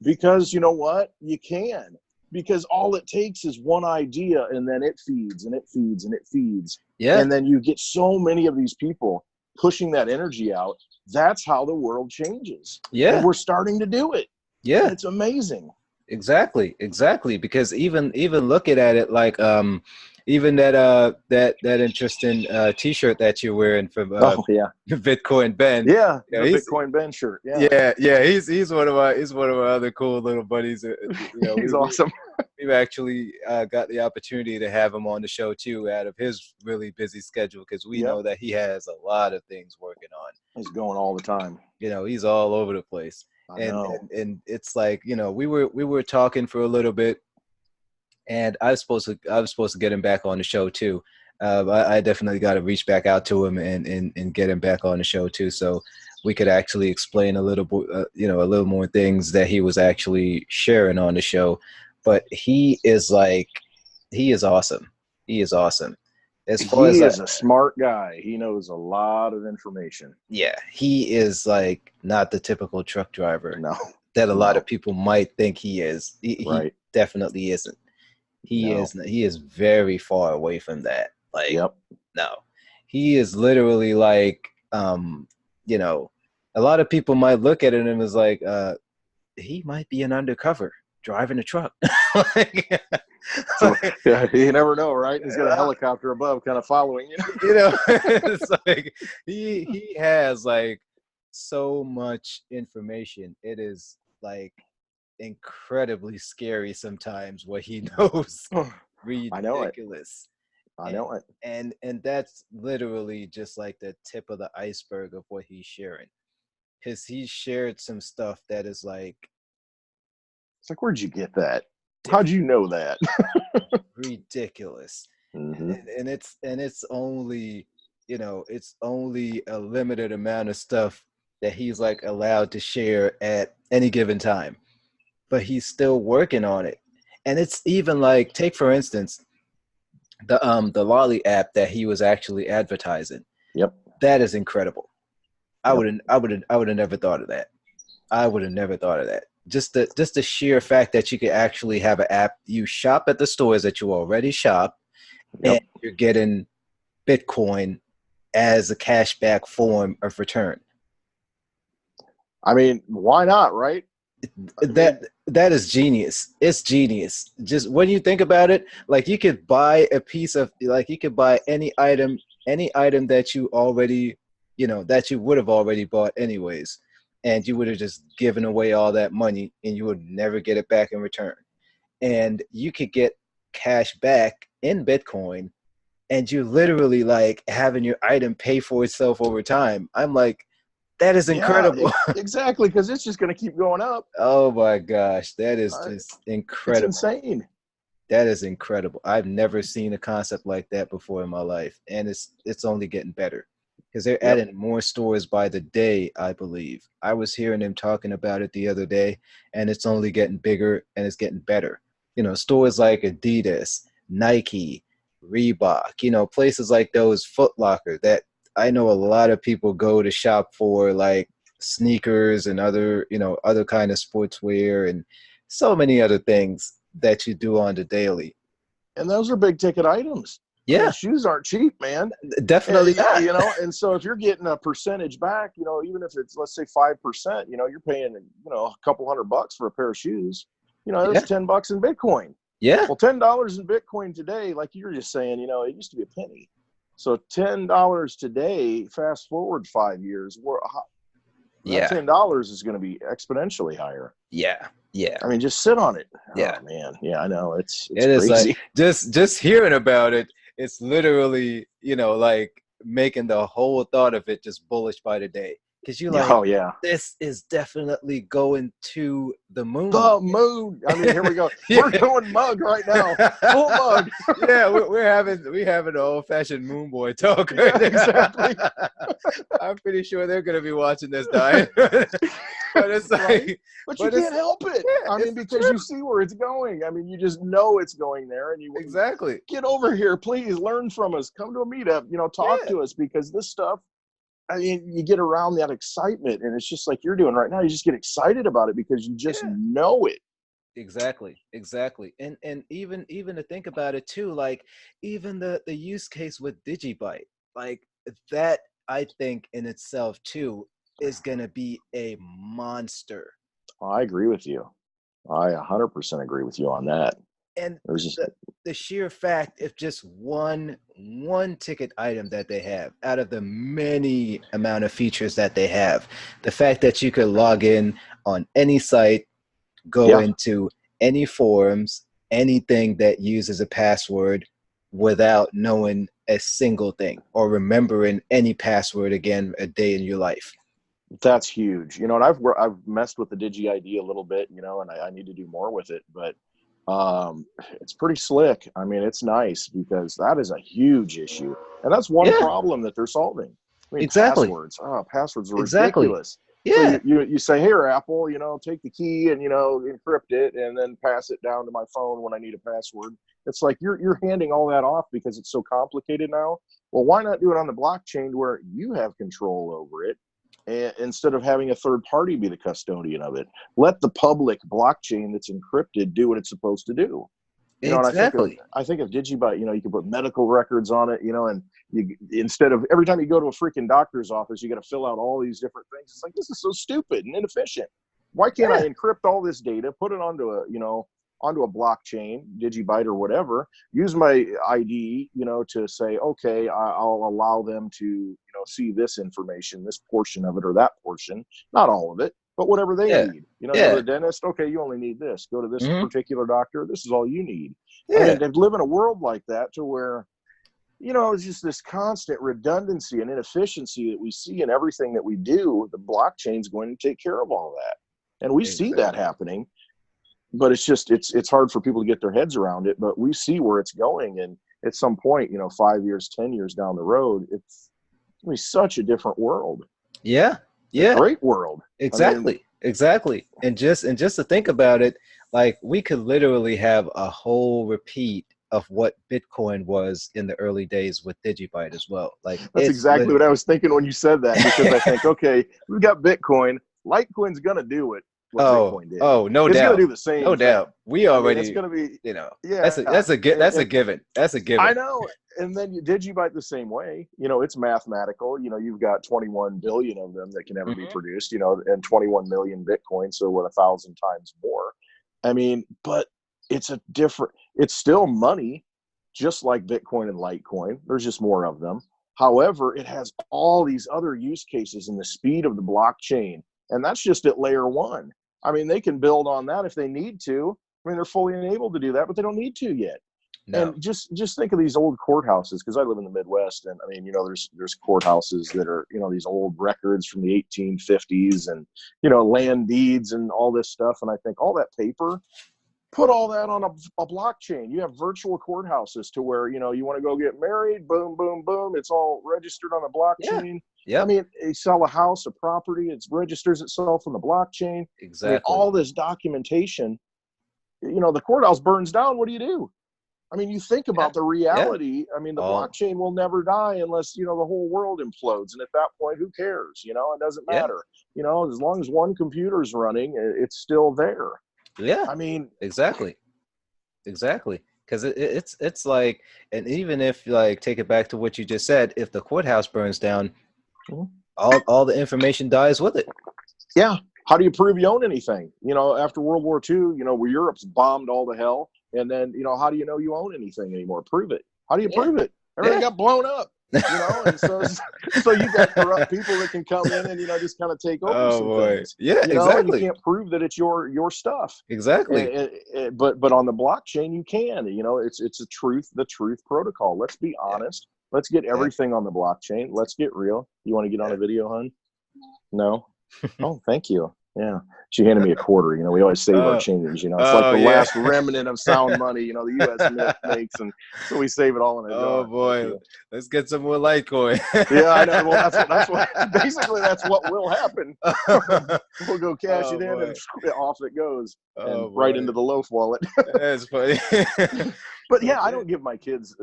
because you know what, you can, because all it takes is one idea, and then it feeds and it feeds and it feeds, Yeah. and then you get so many of these people pushing that energy out. That's how the world changes, and Yeah. we're starting to do it, and Yeah. it's amazing. Exactly. Because even looking at it like even that interesting T-shirt that you're wearing from Oh yeah, Bitcoin Ben. yeah, You know, the Bitcoin Ben shirt. Yeah. yeah, he's one of our other cool little buddies. He's awesome. We've actually got the opportunity to have him on the show too, out of his really busy schedule, because we Yep, know that he has a lot of things working on. he's going all the time. He's all over the place. I and know. and, and it's like, we were talking for a little bit, and I was supposed to get him back on the show too. I definitely got to reach back out to him and get him back on the show too, so we could actually explain a little bit, a little more things that he was actually sharing on the show. But he is awesome. He is awesome. As far as He like, is a smart guy. He knows a lot of information. yeah, he is like not the typical truck driver No, that a lot no, of people might think he is. He right. definitely isn't. He No. is he is very far away from that. Like, Yep. no. He is literally like, you know, a lot of people might look at it and is like, he might be an undercover driving a truck. like, So yeah, you never know, right? He's got a helicopter above, kind of following you. it's like he has like so much information. It is like incredibly scary sometimes what he knows. I know it. Ridiculous. I and know it. and that's literally just like the tip of the iceberg of what he's sharing, because he shared some stuff that is like It's like, where'd you get that? How'd you know that? ridiculous. Mm-hmm. And it's only, it's only a limited amount of stuff that he's like allowed to share at any given time, but he's still working on it. And it's even like, take for instance the Lolly app that he was actually advertising. Yep. That is incredible. I Yep. wouldn't I would I would have never thought of that. I would have never thought of that. Just the sheer fact that you could actually have an app, you shop at the stores that you already shop, and Yep. you're getting Bitcoin as a cashback form of return. I mean, why not, right? I mean, That is genius. It's genius. Just when you think about it, like you could buy a piece of, like you could buy any item that you already, that you would have already bought anyways, and you would have just given away all that money and you would never get it back in return. And you could get cash back in Bitcoin, and you literally like having your item pay for itself over time. I'm like, that is yeah, incredible. exactly, because it's just going to keep going up. Oh my gosh, that is just It's incredible. insane. That is incredible. I've never seen a concept like that before in my life, and it's only getting better because they're Yep. adding more stores by the day, I believe. I was hearing them talking about it the other day, and it's only getting bigger and it's getting better. Stores like Adidas, Nike, Reebok, places like those, Foot Locker, that I know a lot of people go to shop for, like sneakers and other kind of sportswear and so many other things that you do on the daily. And those are big ticket items. I mean, Yeah, shoes aren't cheap, man. definitely not. And so if you're getting a percentage back, even if it's, let's say 5%, you're paying, a couple $100 for a pair of shoes. That's Yeah, $10 in Bitcoin. yeah, Well, $10 in Bitcoin today, like you were just saying, it used to be a penny. So $10 today, fast forward 5 years, that yeah, $10 is going to be exponentially higher. yeah, yeah, I mean, just sit on it. yeah. Oh man, yeah, I know it's It is like crazy. just hearing about it, it's literally, like making the whole thought of it just bullish by the day. Because you're like, Oh yeah, this is definitely going to the moon. the moon. I mean, here we go. Yeah. We're going mug right now, full mug. Yeah, we're having the old fashioned moon boy talk. Yeah, Right exactly. I'm pretty sure they're gonna be watching this, dying. But it's like, Right? But you but it's can't help it. yeah, I mean, it's because true. you see where it's going. I mean, you just know it's going there, and you Exactly. get over here, please. Learn from us. Come to a meetup. Talk Yeah, to us, because this stuff. I mean, you get around that excitement, and it's just like you're doing right now. You just get excited about it because you just yeah. know it. Exactly, exactly. And even to think about it too, like even the use case with Digibyte, like that, I think in itself too is gonna be a monster. I agree with you. I 100% agree with you on that. And There's just the sheer fact, if just one ticket item that they have out of the many amount of features that they have, the fact that you could log in on any site, go yeah, into any forums, anything that uses a password without knowing a single thing or remembering any password again a day in your life. that's huge. And I've messed with the Digi ID a little bit, and I need to do more with it, but it's pretty slick. I mean, it's nice because that is a huge issue, and that's one Yeah, problem that they're solving. I mean, exactly. passwords. Oh, passwords are Exactly. ridiculous. So Yeah, you say, here, Apple, take the key and encrypt it, and then pass it down to my phone when I need a password. It's like you're handing all that off because it's so complicated now. Well, why not do it on the blockchain where you have control over it, and instead of having a third party be the custodian of it? Let the public blockchain that's encrypted do what it's supposed to do. And exactly. I think of Digibyte, you can put medical records on it, and you, instead of every time you go to a freaking doctor's office, you got to fill out all these different things. It's like, this is so stupid and inefficient. Why can't I Yeah, encrypt all this data, put it onto a blockchain, Digibyte or whatever, use my ID, to say, okay, I'll allow them to, see this information, this portion of it or that portion, not all of it, but whatever they yeah, need. You go to yeah, the dentist, okay, you only need this. Go to this hmm, particular doctor, this is all you need. I mean, yeah, they live in a world like that to where, it's just this constant redundancy and inefficiency that we see in everything that we do. The blockchain's going to take care of all that. And we see that exactly. happening, but it's hard for people to get their heads around it, but we see where it's going. And at some point, 5 years, 10 years down the road, it's going to be such a different world, Yeah, a yeah, great world. I mean, exactly, exactly. And just to think about it, like we could literally have a whole repeat of what Bitcoin was in the early days with Digibyte as well. Like that's it's exactly what I literally. was thinking when you said that, because I think, okay, we've got Bitcoin, Litecoin's going to do it. what Bitcoin did. No It's going doubt. to do the same No thing. doubt. We I mean, it's already, going to be, that's yeah. a given. That's a given. I know. And then Digibite the same way. It's mathematical. You've got 21 billion of them that can ever be produced, and 21 million Bitcoin. So what, 1,000 times more. I mean, but it's still money, just like Bitcoin and Litecoin. There's just more of them. However, it has all these other use cases and the speed of the blockchain. And that's just at layer one. I mean, they can build on that if they need to. I mean, they're fully enabled to do that, but they don't need to yet. No. And just think of these old courthouses, because I live in the Midwest, and I mean, there's courthouses that are, these old records from the 1850s, and land deeds and all this stuff. And I think all that paper, put all that on a blockchain. You have virtual courthouses to where you want to go get married, boom, boom, boom. It's all registered on a blockchain. Yeah. I mean, you sell a house, a property, it registers itself on the blockchain. Exactly. I mean, all this documentation. The courthouse burns down. What do you do? I mean, you think about the reality. I mean, the blockchain will never die unless, the whole world implodes. And at that point, who cares? It doesn't matter. As long as one computer is running, it's still there. Yeah. I mean, exactly. Because it's like, and even if take it back to what you just said, if the courthouse burns down, all the information dies with it. Yeah. How do you prove you own anything? After World War II, where Europe's bombed all to hell. And then, how do you know you own anything anymore? Prove it. How do you prove it? Everything got blown up, and so you got corrupt people that can come in and, just kind of take over some things. Yeah, exactly. And you can't prove that it's your stuff. Exactly. But on the blockchain, you can, it's the truth protocol. Let's be honest. Let's get everything on the blockchain. Let's get real. You want to get on a video, hon? No? Oh, thank you. Yeah. She handed me a quarter. We always save our change. It's like the last remnant of sound money, the U.S. Mint makes. And so we save it all in a jar. Oh, boy. Let's get some more Litecoin. Yeah, I know. Well, that's what basically that's what will happen. We'll go cash it in and off it goes. And right into the loaf wallet. That's funny. But yeah, I don't give my kids,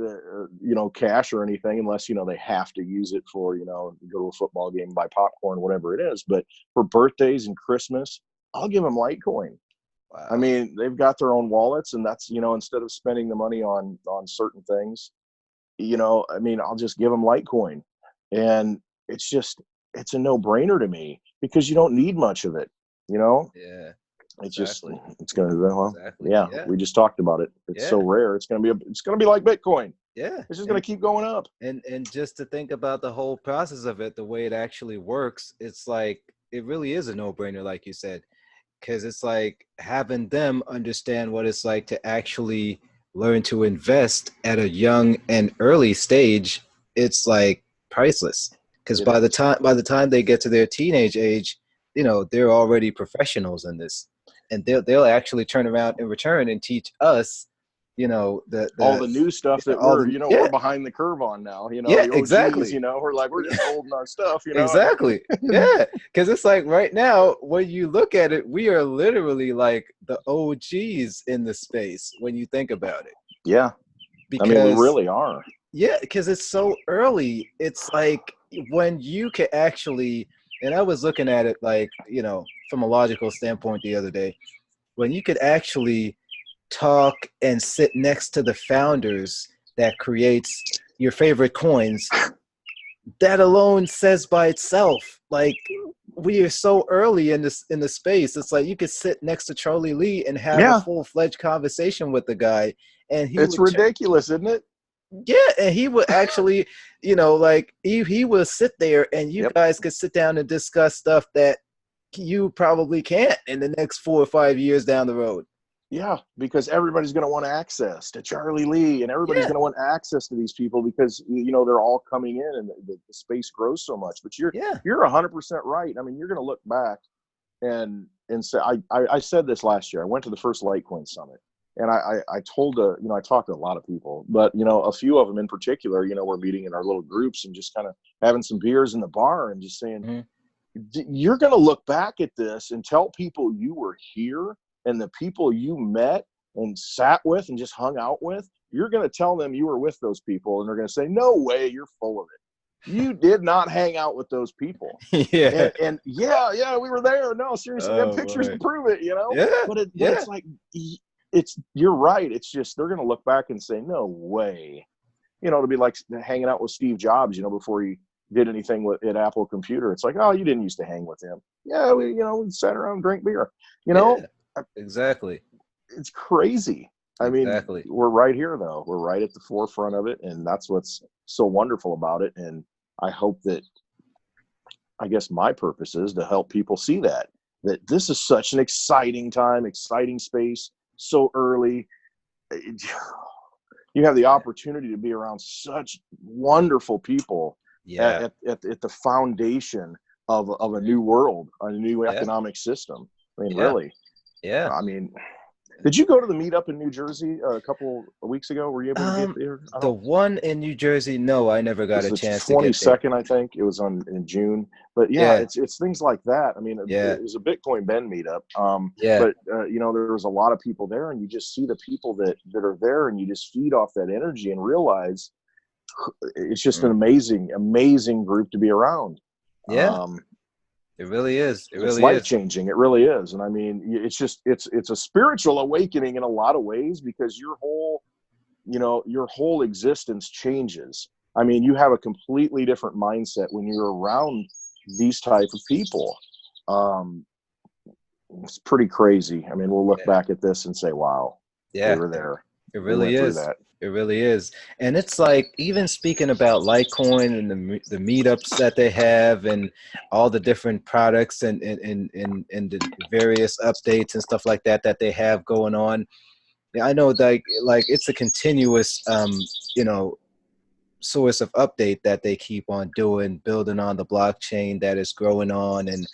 cash or anything unless, they have to use it for, go to a football game, buy popcorn, whatever it is. But for birthdays and Christmas, I'll give them Litecoin. Wow. I mean, they've got their own wallets, and that's, instead of spending the money on certain things, I mean, I'll just give them Litecoin. And it's a no-brainer to me because you don't need much of it, Yeah. It's exactly. It's going to be, we just talked about it. It's so rare. It's going to be like Bitcoin. Yeah. It's just going to keep going up. And just to think about the whole process of it, the way it actually works, it's like, it really is a no-brainer, like you said, because it's like having them understand what it's like to actually learn to invest at a young and early stage. It's like priceless, because by the time they get to their teenage age, they're already professionals in this. And they'll actually turn around in return and teach us, all the new stuff that we're behind the curve on now. The OGs, exactly. We're just holding our stuff. Exactly. Yeah, because it's like right now when you look at it, we are literally like the OGs in the space when you think about it. Yeah, because I mean, we really are. Yeah, because it's so early. It's like when you can actually. And I was looking at it like, from a logical standpoint the other day, when you could actually talk and sit next to the founders that creates your favorite coins, that alone says by itself, like, we are so early in the space. It's like you could sit next to Charlie Lee and have a full-fledged conversation with the guy. And it's ridiculous, isn't it? Yeah, and he would actually, he will sit there and you guys could sit down and discuss stuff that you probably can't in the next 4 or 5 years down the road. Yeah, because everybody's going to want access to Charlie Lee, and everybody's going to want access to these people because, they're all coming in and the space grows so much. But you're 100% right. I mean, you're going to look back and say, I said this last year. I went to the first Litecoin Summit. And I told, I talked to a lot of people, but, a few of them in particular, we're meeting in our little groups and just kind of having some beers in the bar and just saying, you're going to look back at this and tell people you were here and the people you met and sat with and just hung out with, you're going to tell them you were with those people and they're going to say, no way, you're full of it. You did not hang out with those people. Yeah. And yeah, we were there. No, seriously, we have Oh pictures to boy. prove it, you know? Yeah. But Yeah. it's like, you're right. It's just, they're going to look back and say, no way. You know, it'll be like hanging out with Steve Jobs, you know, before he did anything at Apple Computer. It's like, oh, you didn't used to hang with him. Yeah, we sat around and drank beer. You know, Yeah. Exactly. it's crazy. I mean, Exactly. we're right here, though. We're right at the forefront of it, and that's what's so wonderful about it. And I hope that, I guess my purpose is to help people see that this is such an exciting time, exciting space, so early. You have the opportunity to be around such wonderful people Yeah. at the foundation of a new world, a new Yeah. economic system. I mean, Yeah. really. Yeah. I mean, did you go to the meetup in New Jersey a couple of weeks ago? Were you able to get there? The one in New Jersey, no, I never It got was a the chance to get there. 22nd, I think. It was in June. But yeah, Yeah. it's things like that. I mean, Yeah. it was a Bitcoin Bend meetup. Yeah. But you know, there was a lot of people there, and you just see the people that are there, and you just feed off that energy and realize it's just an Mm. amazing group to be around. Yeah. Um, It really is. It it's really life is. changing. It really is. And I mean, it's a spiritual awakening in a lot of ways, because your whole existence changes. I mean, you have a completely different mindset when you're around these type of people. Um, it's pretty crazy. I mean, we'll look Yeah. back at this and say, wow, we Yeah. were there. It We really went through is. that. It really is. And it's like, even speaking about Litecoin and the meetups that they have and all the different products and the various updates and stuff like that that they have going on. Yeah, I know, like it's a continuous you know, source of update that they keep on doing, building on the blockchain that is growing on, and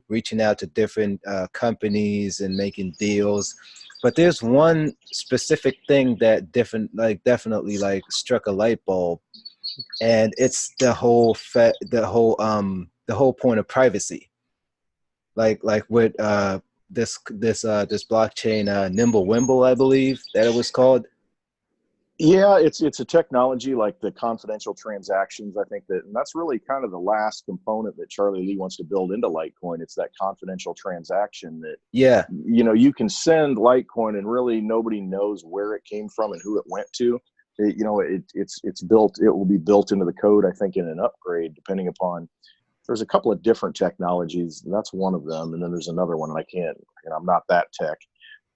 reaching out to different companies and making deals. But there's one specific thing that definitely like struck a light bulb, and it's the whole point of privacy. Like with this blockchain, Nimble I believe that it was called. Yeah, it's a technology like the confidential transactions. I think and that's really kind of the last component that Charlie Lee wants to build into Litecoin. It's that confidential transaction that, Yeah. you can send Litecoin and really nobody knows where it came from and who it went to. It's built. It will be built into the code, I think, in an upgrade, depending upon. There's a couple of different technologies. That's one of them, and then there's another one, and I can't. I'm not that tech,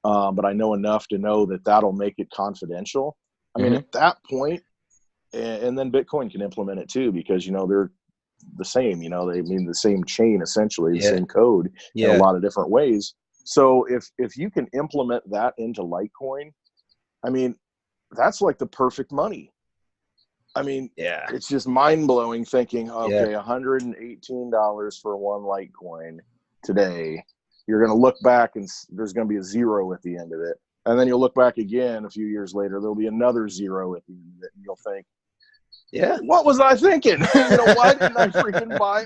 but I know enough to know that that'll make it confidential. I mean, Mm-hmm. at that point, and then Bitcoin can implement it too, because they're the same. They mean the same chain, essentially, the Yeah. same code in a Yeah. lot of different ways. So if you can implement that into Litecoin, I mean, that's like the perfect money. I mean, Yeah. it's just mind blowing thinking, Yeah. okay, $118 for one Litecoin today. You're going to look back and there's going to be a zero at the end of it. And then you'll look back again a few years later, there'll be another zero at the end of it. And you'll think, Yeah. what was I thinking? Why didn't I freaking buy,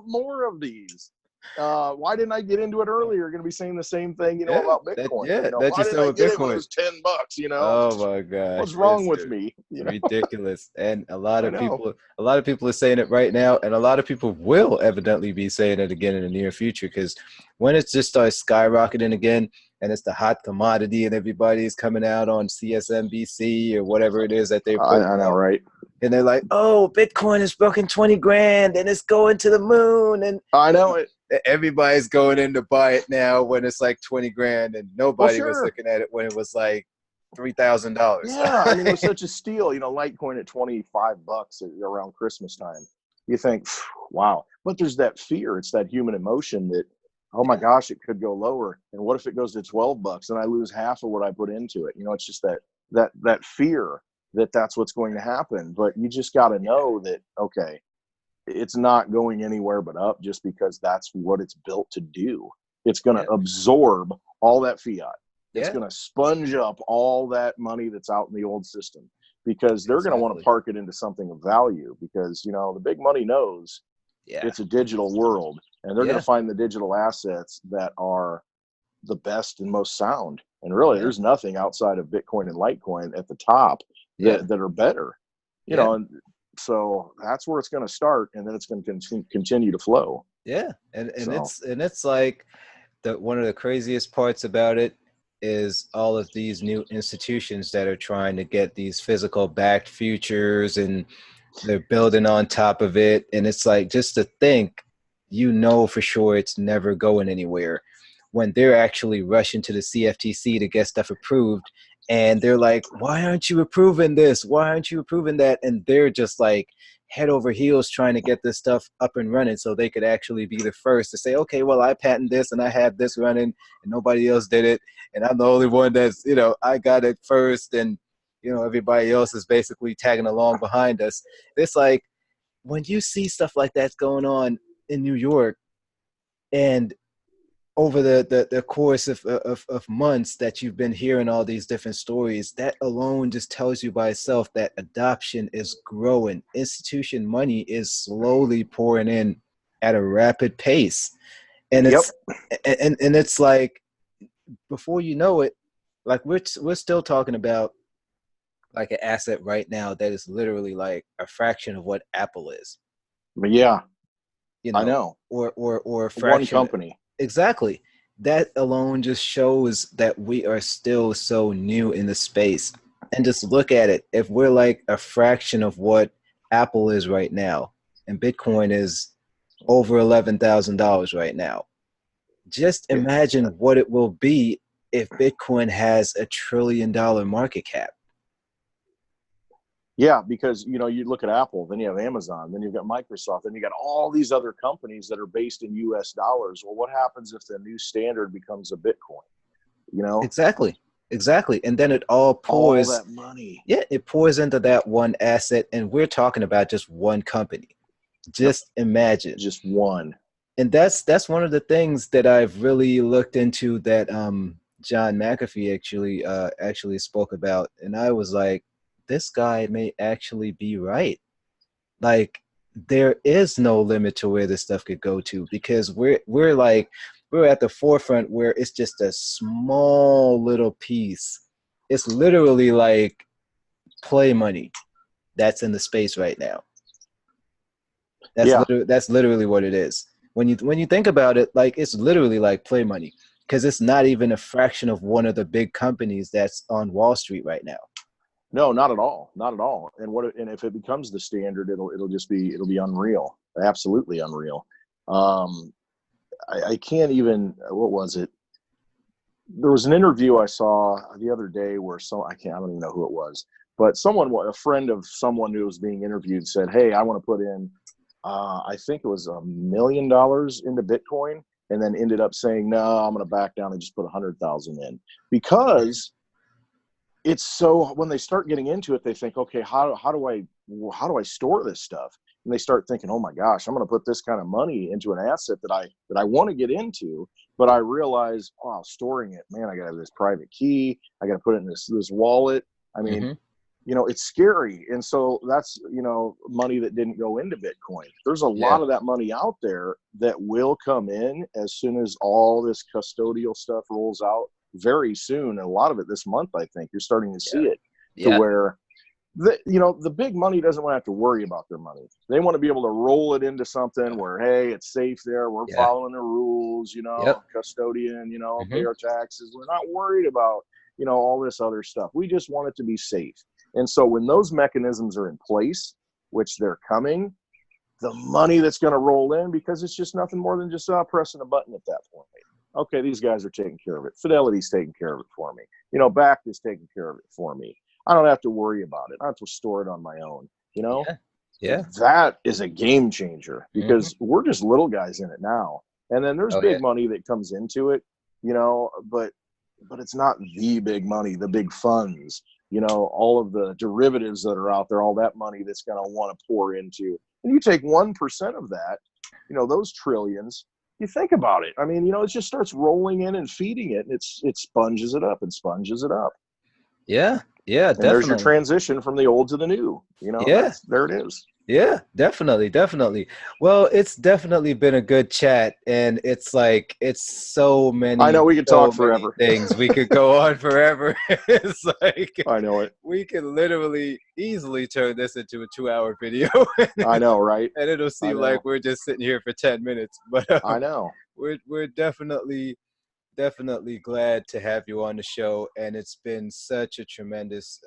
more of these? Why didn't I get into it earlier? You're going to be saying the same thing, Yeah. about Bitcoin. That Why you didn't said I with get in when it Bitcoin. was $10? Oh my What's gosh, wrong it's with me? ridiculous. And I know. a lot of people are saying it right now, and a lot of people will evidently be saying it again in the near future, because when it just starts skyrocketing again and it's the hot commodity and everybody's coming out on CSNBC or whatever it is that they're putting I know, out, right? and they're like, "Oh, Bitcoin is broken 20 grand and it's going to the moon," and I know it. everybody's going in to buy it now when it's like 20 grand, and Well, nobody was sure. looking at it when it was like $3,000. Yeah, I mean, it was such a steal. Litecoin at $25 around Christmas time. You think, wow. But there's that fear. It's that human emotion that, oh my Yeah. gosh, it could go lower. And what if it goes to $12 and I lose half of what I put into it? It's just that fear that that's what's going to happen. But you just got to know that, okay, it's not going anywhere but up, just because that's what it's built to do. It's going to Yeah. absorb all that fiat. It's Yeah. going to sponge up all that money that's out in the old system, because they're going to want to Exactly. park it into something of value, because the big money knows Yeah. it's a digital world, and they're going Yeah. to find the digital assets that are the best and most sound. And really, Yeah. there's nothing outside of Bitcoin and Litecoin at the top Yeah. that are better. Yeah. And So that's where it's going to start, and then it's going to continue to flow. Yeah, and it's like one of the craziest parts about it is all of these new institutions that are trying to get these physical backed futures, and they're building on top of it. And it's like, just to think, for sure it's never going anywhere, when they're actually rushing to the CFTC to get stuff approved. And they're like, why aren't you approving this? Why aren't you approving that? And they're just like head over heels trying to get this stuff up and running so they could actually be the first to say, okay, well, I patent this and I have this running and nobody else did it. And I'm the only one that's, I got it first. And, everybody else is basically tagging along behind us. It's like, when you see stuff like that's going on in New York, and over the course of months that you've been hearing all these different stories, that alone just tells you by itself that adoption is growing. Institution money is slowly pouring in at a rapid pace. And Yep. and it's like, before you know it, like we're still talking about like an asset right now that is literally like a fraction of what Apple is. But yeah, I know. Or a fraction. One company. Exactly. That alone just shows that we are still so new in the space. And just look at it. If we're like a fraction of what Apple is right now, and Bitcoin is over $11,000 right now, just imagine what it will be if Bitcoin has $1 trillion market cap. Yeah, because you look at Apple, then you have Amazon, then you've got Microsoft, then you got all these other companies that are based in US dollars. Well, what happens if the new standard becomes a Bitcoin? Exactly. And then it all pours, all that money. Yeah, it pours into that one asset, and we're talking about just one company. Just imagine. Just one. And that's one of the things that I've really looked into, that John McAfee actually spoke about, and I was like, this guy may actually be right. Like, there is no limit to where this stuff could go to, because we're at the forefront where it's just a small little piece. It's literally like play money that's in the space right now. That's literally what it is. When you think about it, like, it's literally like play money, because it's not even a fraction of one of the big companies that's on Wall Street right now. No, not at all. Not at all. And if it becomes the standard, it'll be unreal. Absolutely unreal. I can't even, what was it? There was an interview I saw the other day where I don't even know who it was, but a friend of someone who was being interviewed said, hey, I want to put in, I think it was $1 million into Bitcoin, and then ended up saying, no, I'm going to back down and just put 100,000 in, because it's so, when they start getting into it, they think, okay, how do I store this stuff? And they start thinking, oh my gosh, I'm going to put this kind of money into an asset that I want to get into, but I realize, wow, storing it, man, I got to have this private key. I got to put it in this wallet. I mean, it's scary. And so that's, money that didn't go into Bitcoin. There's a lot of that money out there that will come in as soon as all this custodial stuff rolls out very soon. And a lot of it this month, I think you're starting to see it, to where the big money doesn't want to have to worry about their money. They want to be able to roll it into something where, hey, it's safe there. We're following the rules, custodian, pay our taxes. We're not worried about, all this other stuff. We just want it to be safe. And so when those mechanisms are in place, which they're coming, the money that's going to roll in, because it's just nothing more than just pressing a button at that point. Okay, these guys are taking care of it. Fidelity's taking care of it for me. Bakkt is taking care of it for me. I don't have to worry about it. I have to store it on my own. Yeah. That is a game changer, because we're just little guys in it now. And then there's big money that comes into it, but it's not the big money, the big funds, all of the derivatives that are out there, all that money that's going to want to pour into. And you take 1% of that, those trillions. You think about it. I mean, it just starts rolling in and feeding it, and it sponges it up and sponges it up. Yeah, and definitely. There's your transition from the old to the new. There it is. Yeah, definitely, definitely. Well, it's definitely been a good chat, and it's like I know we could so talk many forever. things we could go on forever. It's like I know it. we could literally easily turn this into a 2 hour video, I know, right? and it'll I seem like know. we're just sitting here for 10 minutes. But I know. we're definitely glad to have you on the show, and it's been such a tremendous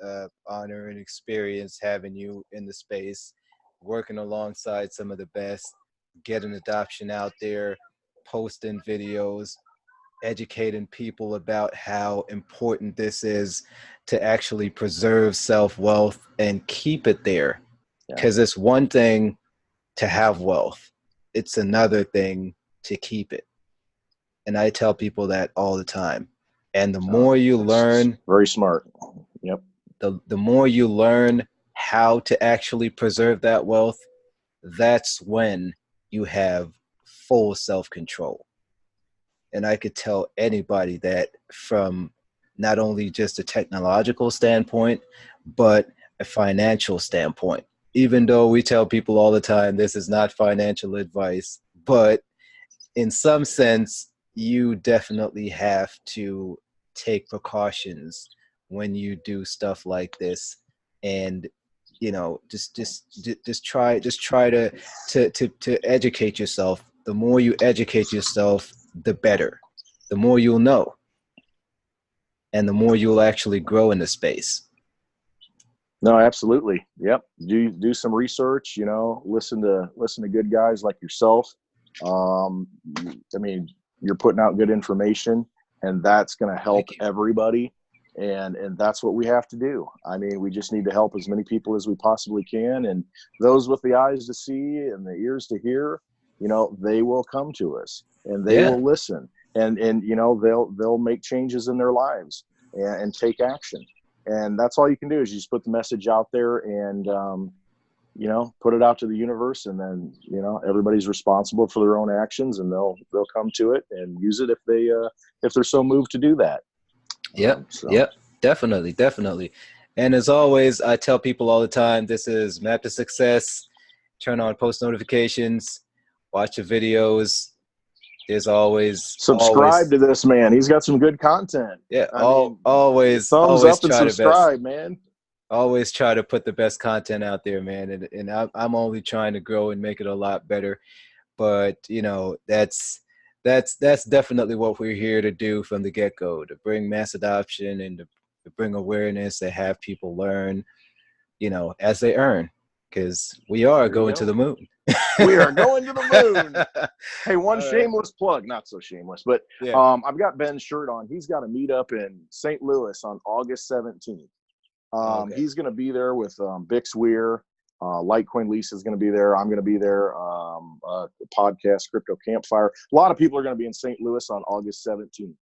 honor and experience having you in the space, working alongside some of the best, getting adoption out there, posting videos, educating people about how important this is to actually preserve self-wealth and keep it there. Yeah. Because it's one thing to have wealth, it's another thing to keep it. And I tell people that all the time. And the more you It's learn, very smart. Yep. the more you learn how to actually preserve that wealth, that's when you have full self-control. And I could tell anybody that from not only just a technological standpoint, but a financial standpoint. Even though we tell people all the time this is not financial advice, but in some sense, you definitely have to take precautions when you do stuff like this, and just try to educate yourself. The more you educate yourself, the better. The more you'll know, and the more you'll actually grow in the space. No, absolutely. Yep. Do some research, listen to good guys like yourself. Um, I mean, you're putting out good information, and that's going to help Thank you. everybody. And that's what we have to do. I mean, we just need to help as many people as we possibly can. And those with the eyes to see and the ears to hear, they will come to us and they Yeah, will listen, and they'll make changes in their lives and take action. And that's all you can do is you just put the message out there and put it out to the universe, and then everybody's responsible for their own actions, and they'll come to it and use it if they're so moved to do that. yep, So yep, definitely, definitely. And as always, I tell people all the time, this is Map to Success. Turn on post notifications, watch the videos. There's subscribe to this man. He's got some good content. yeah, I mean, thumbs always up and try the best. subscribe, man. Always try to put the best content out there, man. And I'm only trying to grow and make it a lot better. But that's definitely what we're here to do from the get-go, to bring mass adoption and to bring awareness, and have people learn, as they earn, because we are There you going to go. the moon. We are going to the moon. Hey, one All right. shameless plug, not so shameless, but Yeah. I've got Ben's shirt on. He's got a meetup in St. Louis on August 17th. Okay. He's going to be there with Bix Weir. Litecoin Lisa is going to be there. I'm going to be there. The podcast Crypto Campfire. A lot of people are going to be in St. Louis on August 17th.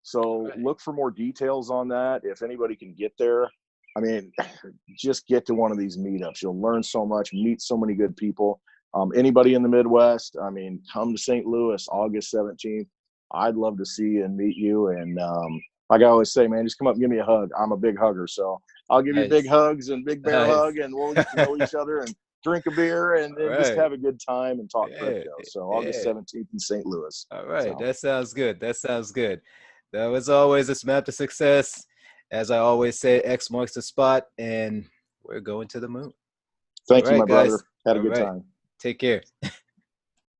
So Right. look for more details on that. If anybody can get there, I mean, just get to one of these meetups. You'll learn so much, meet so many good people. Anybody in the Midwest, I mean, come to St. Louis August 17th. I'd love to see you and meet you. And like I always say, man, just come up and give me a hug. I'm a big hugger. So I'll give you big Nice. hugs and big bear Nice. hug, and we'll get to know each other and drink a beer All and just right. have a good time and talk Yeah. crypto. So August Yeah. 17th in St. Louis. All right. So That sounds good. That sounds good. That was always a map to success. As I always say, X marks the spot, and we're going to the moon. All thank you, right, my brother. guys. Had a All good right. time. Take care.